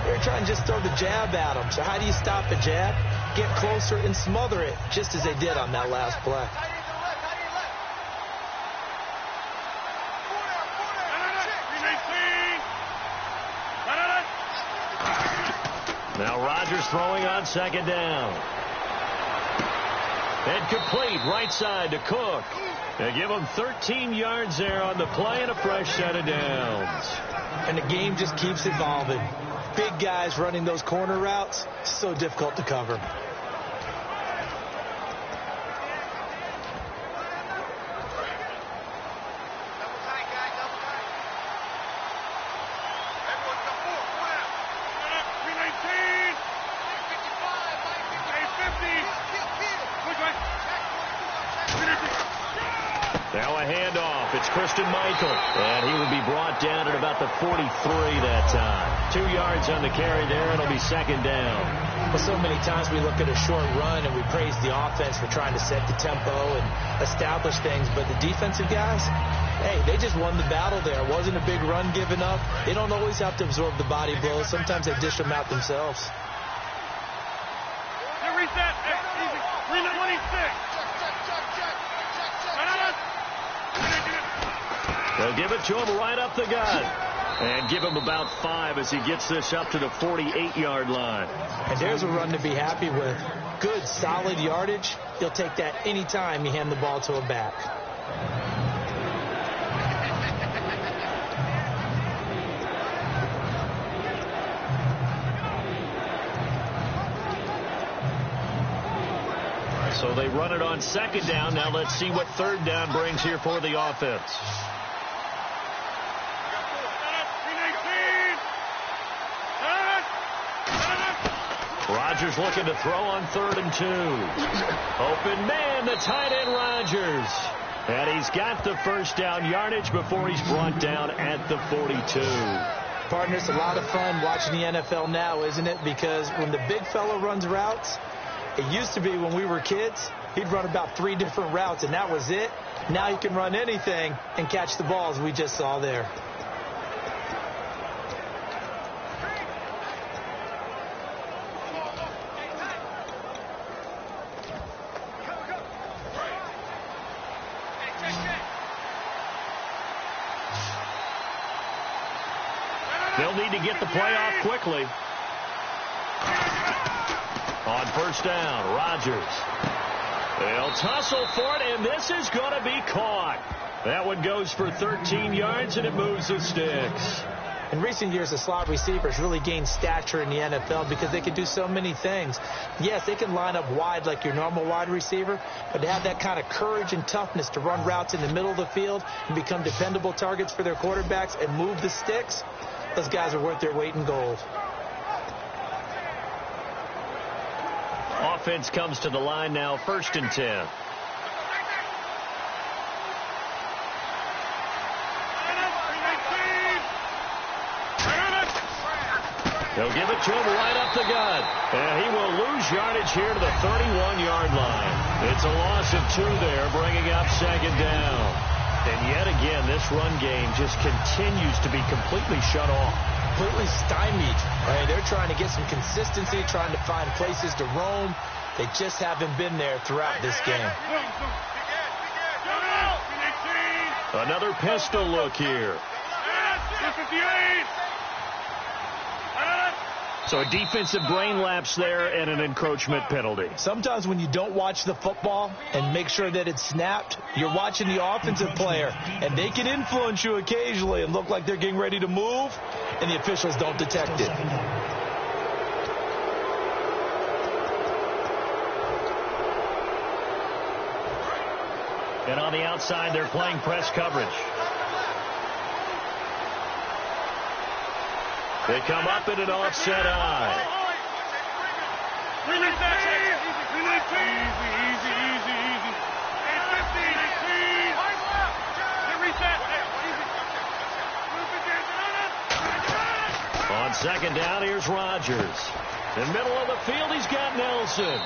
they were trying to just throw the jab at him. So how do you stop a jab? Get closer and smother it, just as they did on that last play. Now Rodgers throwing on second down. And complete right side to Cook. They give him 13 yards there on the play and a fresh set of downs. And the game just keeps evolving. Big guys running those corner routes, so difficult to cover. Now a handoff. It's Christian Michael. And he will be brought down at about the 43 that time. 2 yards on the carry there. It'll be second down. Well, so many times we look at a short run and we praise the offense for trying to set the tempo and establish things. But the defensive guys, hey, they just won the battle there. It wasn't a big run given up. They don't always have to absorb the body blows. Sometimes they dish them out themselves. Reset. Easy. 326. They'll give it to him right up the gut. And give him about 5 as he gets this up to the 48-yard line. And there's a run to be happy with. Good, solid yardage. You'll take that any time you hand the ball to a back. So they run it on second down. Now let's see what third down brings here for the offense. Rodgers looking to throw on 3rd and 2. Open man, the tight end Rodgers. And he's got the first down yardage before he's brought down at the 42. Partners, a lot of fun watching the NFL now, isn't it? Because when the big fella runs routes, it used to be when we were kids, he'd run about 3 different routes, and that was it. Now he can run anything and catch the balls we just saw there. They'll need to get the play off quickly. On first down, Rodgers. They'll tussle for it, and this is going to be caught. That one goes for 13 yards, and it moves the sticks. In recent years, the slot receivers really gained stature in the NFL because they can do so many things. Yes, they can line up wide like your normal wide receiver, but to have that kind of courage and toughness to run routes in the middle of the field and become dependable targets for their quarterbacks and move the sticks, those guys are worth their weight in gold. Offense comes to the line now, 1st and 10. They'll give it to him right up the gut. And he will lose yardage here to the 31-yard line. It's a loss of 2 there, bringing up second down. And yet again, this run game just continues to be completely shut off. Completely stymied. They're trying to get some consistency, trying to find places to roam. They just haven't been there throughout this game. Another pistol look here. So a defensive brain lapse there and an encroachment penalty. Sometimes when you don't watch the football and make sure that it's snapped, you're watching the offensive player, and they can influence you occasionally and look like they're getting ready to move, and the officials don't detect it. And on the outside, they're playing press coverage. They come up in an offset eye. On second down, here's Rodgers. In the middle of the field, he's got Nelson.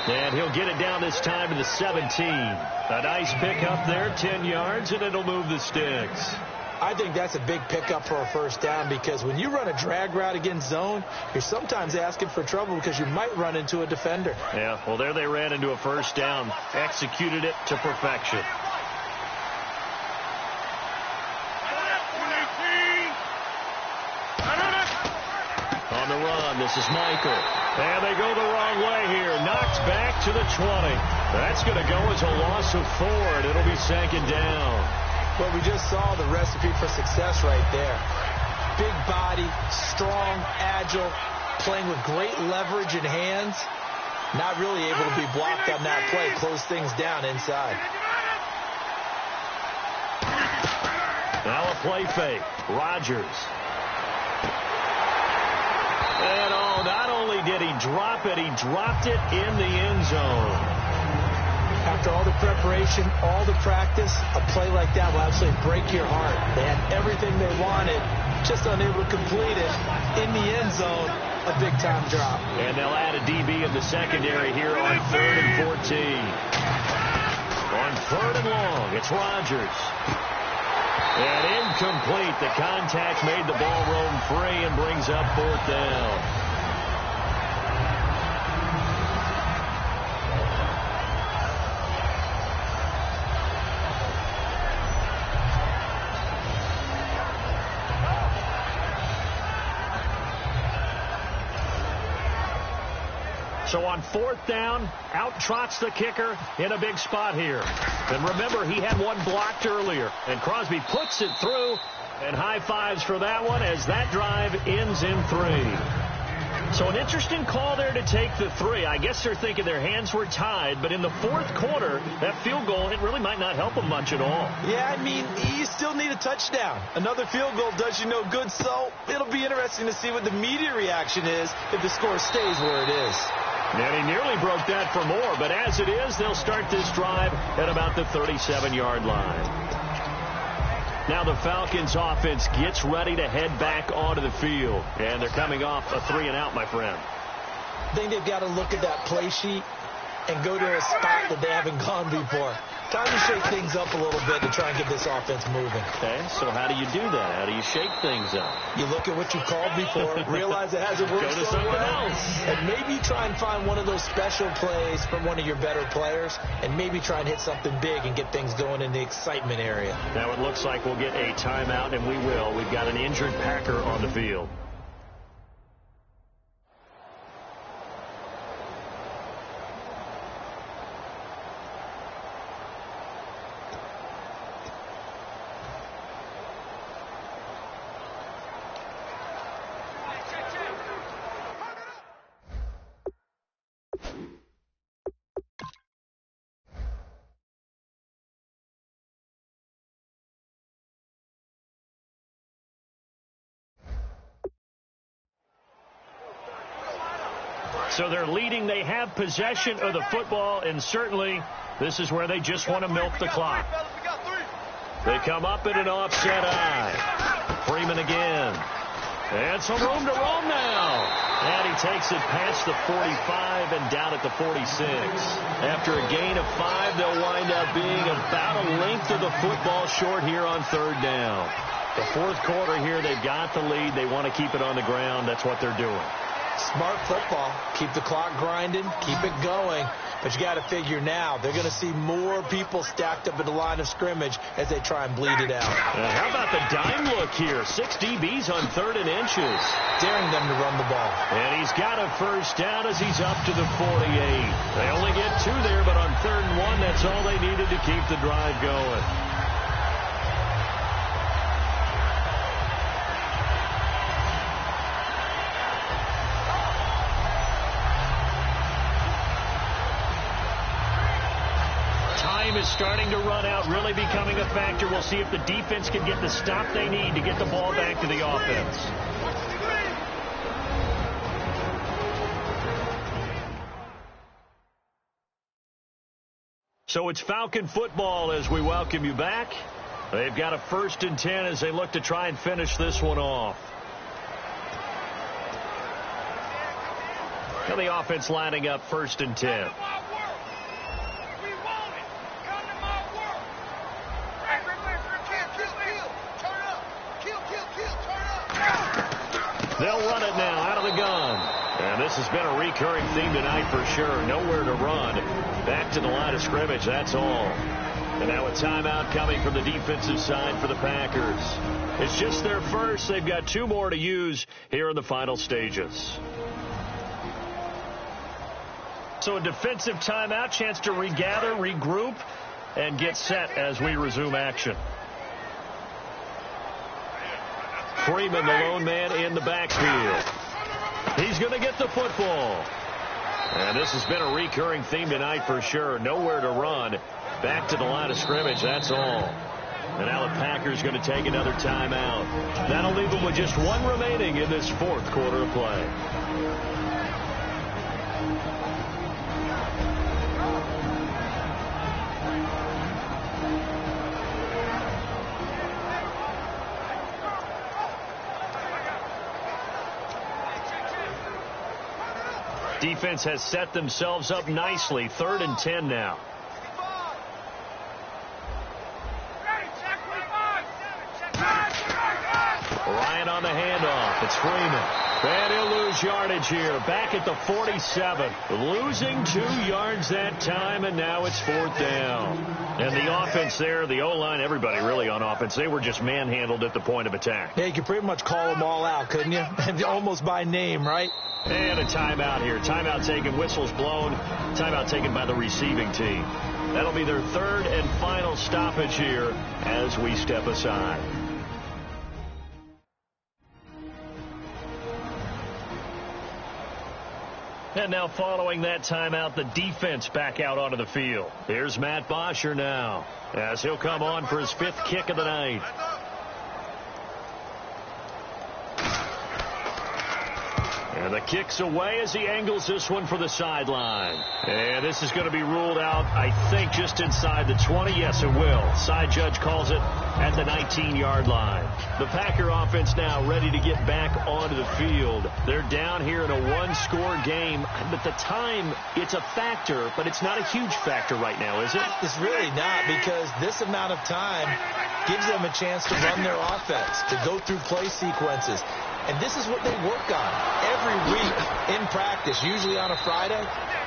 And he'll get it down this time to the 17. A nice pickup there, 10 yards, and it'll move the sticks. I think that's a big pickup for a first down because when you run a drag route against zone, you're sometimes asking for trouble because you might run into a defender. Yeah, well, there they ran into a first down, executed it to perfection. On the run, this is Michael. And they go the wrong way here. Knocked back to the 20. That's going to go as a loss of 4, and it'll be second down. Well, we just saw the recipe for success right there. Big body, strong, agile, playing with great leverage in hands. Not really able to be blocked on that play. Close things down inside. Now a play fake. Rodgers. And not only did he drop it, he dropped it in the end zone. After all the preparation, all the practice, a play like that will absolutely break your heart. They had everything they wanted, just unable to complete it. In the end zone, a big-time drop. And they'll add a DB in the secondary here on 3rd and 14. On 3rd and long, it's Rodgers. And incomplete. The contact made the ball roam free and brings up 4th down. So on 4th down, out trots the kicker in a big spot here. And remember, he had one blocked earlier. And Crosby puts it through. And high fives for that one as that drive ends in 3. So an interesting call there to take the 3. I guess they're thinking their hands were tied. But in the 4th quarter, that field goal, it really might not help them much at all. Yeah, I mean, you still need a touchdown. Another field goal does you no good. So it'll be interesting to see what the media reaction is if the score stays where it is. And he nearly broke that for more, but as it is, they'll start this drive at about the 37-yard line. Now the Falcons offense gets ready to head back onto the field, and they're coming off a 3-and-out, my friend. I think they've got to look at that play sheet and go to a spot that they haven't gone before. Time to shake things up a little bit to try and get this offense moving. Okay, so how do you do that? How do you shake things up? You look at what you called before, realize it hasn't worked so well, and maybe try and find one of those special plays from one of your better players, and maybe try and hit something big and get things going in the excitement area. Now it looks like we'll get a timeout, and we will. We've got an injured Packer on the field. So they're leading. They have possession of the football, and certainly this is where they just want to milk the clock. They come up in an offset eye. Freeman again. And some room to roam now. And he takes it past the 45 and down at the 46. After a gain of 5, they'll wind up being about a length of the football short here on 3rd down. The 4th quarter here, they've got the lead. They want to keep it on the ground. That's what they're doing. Smart football. Keep the clock grinding. Keep it going. But you got to figure now they're going to see more people stacked up at the line of scrimmage as they try and bleed it out. How about the dime look here? 6 DBs on 3rd and inches. Daring them to run the ball. And he's got a first down as he's up to the 48. They only get 2 there, but on 3rd and 1, that's all they needed to keep the drive going. Is starting to run out, really becoming a factor. We'll see if the defense can get the stop they need to get the ball back to the offense. So it's Falcon football as we welcome you back. They've got a 1st and 10 as they look to try and finish this one off. And the offense lining up 1st and 10. They'll run it now out of the gun. And this has been a recurring theme tonight for sure. Nowhere to run. Back to the line of scrimmage, that's all. And now a timeout coming from the defensive side for the Packers. It's just their first. They've got 2 more to use here in the final stages. So a defensive timeout, chance to regather, regroup, and get set as we resume action. Freeman, the lone man in the backfield. He's going to get the football. And this has been a recurring theme tonight for sure. Nowhere to run. Back to the line of scrimmage, that's all. And now the Packers going to take another timeout. That'll leave them with just 1 remaining in this 4th quarter of play. Defense has set themselves up nicely. 3rd and 10 now. Ryan on the handoff. It's Freeman. And he'll lose yardage here. Back at the 47. Losing 2 yards that time, and now it's 4th down. And the offense there, the O-line, everybody really on offense, they were just manhandled at the point of attack. Yeah, you could pretty much call them all out, couldn't you? Almost by name, right? And a timeout here. Timeout taken, whistles blown. Timeout taken by the receiving team. That'll be their 3rd and final stoppage here as we step aside. And now following that timeout, the defense back out onto the field. Here's Matt Bosher now as he'll come on for his 5th kick of the night. And the kick's away as he angles this one for the sideline. And this is going to be ruled out, I think, just inside the 20. Yes, it will. Side judge calls it at the 19-yard line. The Packer offense now ready to get back onto the field. They're down here in a 1-score game. But the time, it's a factor, but it's not a huge factor right now, is it? It's really not, because this amount of time gives them a chance to run their offense, to go through play sequences. And this is what they work on every week in practice, usually on a Friday.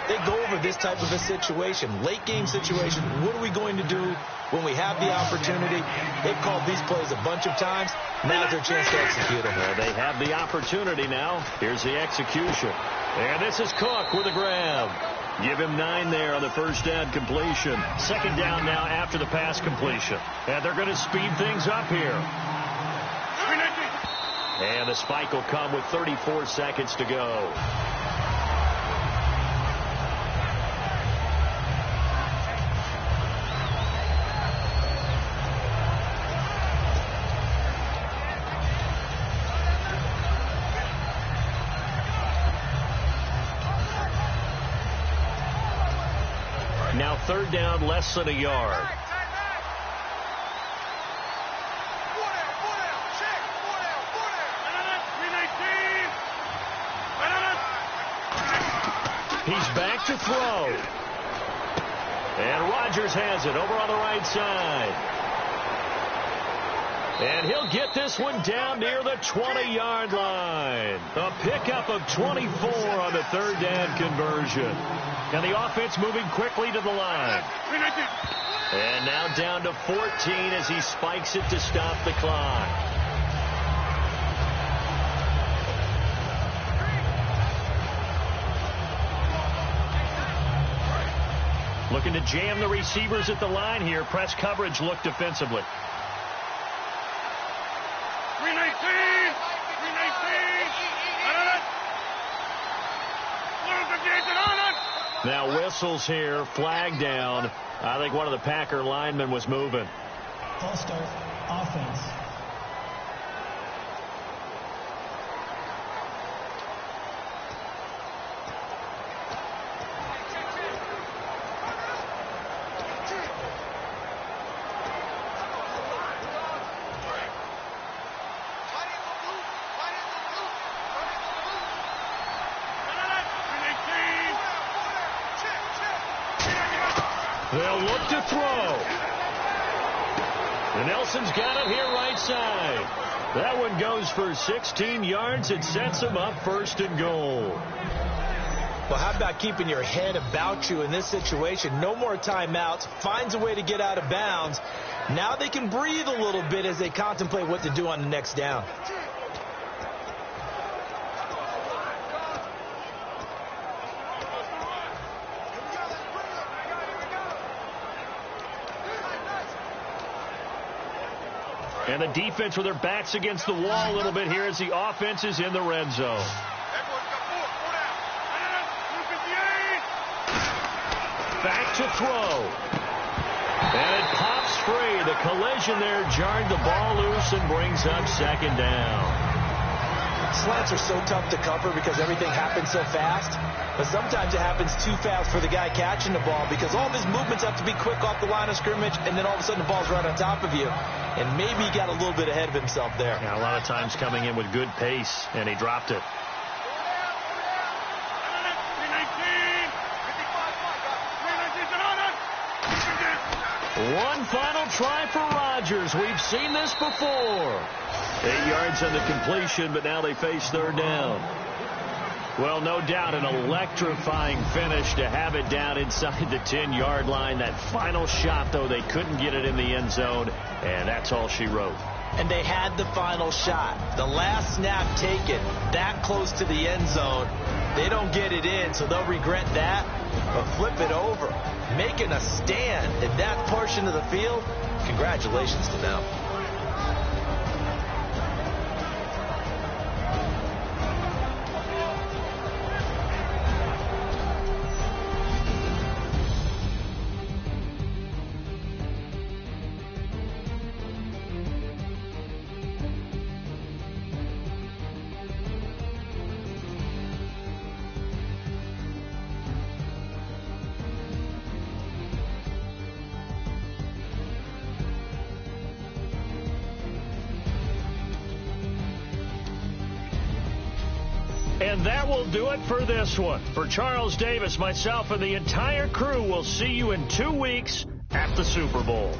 They go over this type of a situation, late game situation. What are we going to do when we have the opportunity? They've called these plays a bunch of times. Now's their chance to execute them. Well, they have the opportunity now. Here's the execution. And this is Cook with a grab. Give him 9 there on the 1st down completion. 2nd down now after the pass completion. And they're going to speed things up here. And the spike will come with 34 seconds to go. Now 3rd down, less than a yard. He's back to throw. And Rodgers has it over on the right side. And he'll get this one down near the 20-yard line. A pickup of 24 on the 3rd down conversion. And the offense moving quickly to the line. And now down to 14 as he spikes it to stop the clock. Looking to jam the receivers at the line here. Press coverage look defensively. 319! 319! Now whistles here, flag down. I think one of the Packer linemen was moving. False start, offense. They'll look to throw. And Nelson's got it here right side. That one goes for 16 yards. It sets him up 1st and goal. Well, how about keeping your head about you in this situation? No more timeouts. Finds a way to get out of bounds. Now they can breathe a little bit as they contemplate what to do on the next down. And the defense with their backs against the wall a little bit here as the offense is in the red zone. Back to throw. And it pops free. The collision there jarred the ball loose and brings up 2nd down. Slants are so tough to cover because everything happens so fast. But sometimes it happens too fast for the guy catching the ball because all of his movements have to be quick off the line of scrimmage, and then all of a sudden the ball's right on top of you. And maybe he got a little bit ahead of himself there. Yeah, a lot of times coming in with good pace, and he dropped it. One final try for Rodgers. We've seen this before. 8 yards on the completion, but now they face 3rd down. Well, no doubt an electrifying finish to have it down inside the 10-yard line. That final shot, though, they couldn't get it in the end zone, and that's all she wrote. And they had the final shot. The last snap taken that close to the end zone. They don't get it in, so they'll regret that. But flip it over, making a stand in that portion of the field, congratulations to them. And that will do it for this one. For Charles Davis, myself, and the entire crew, we'll see you in 2 weeks at the Super Bowl.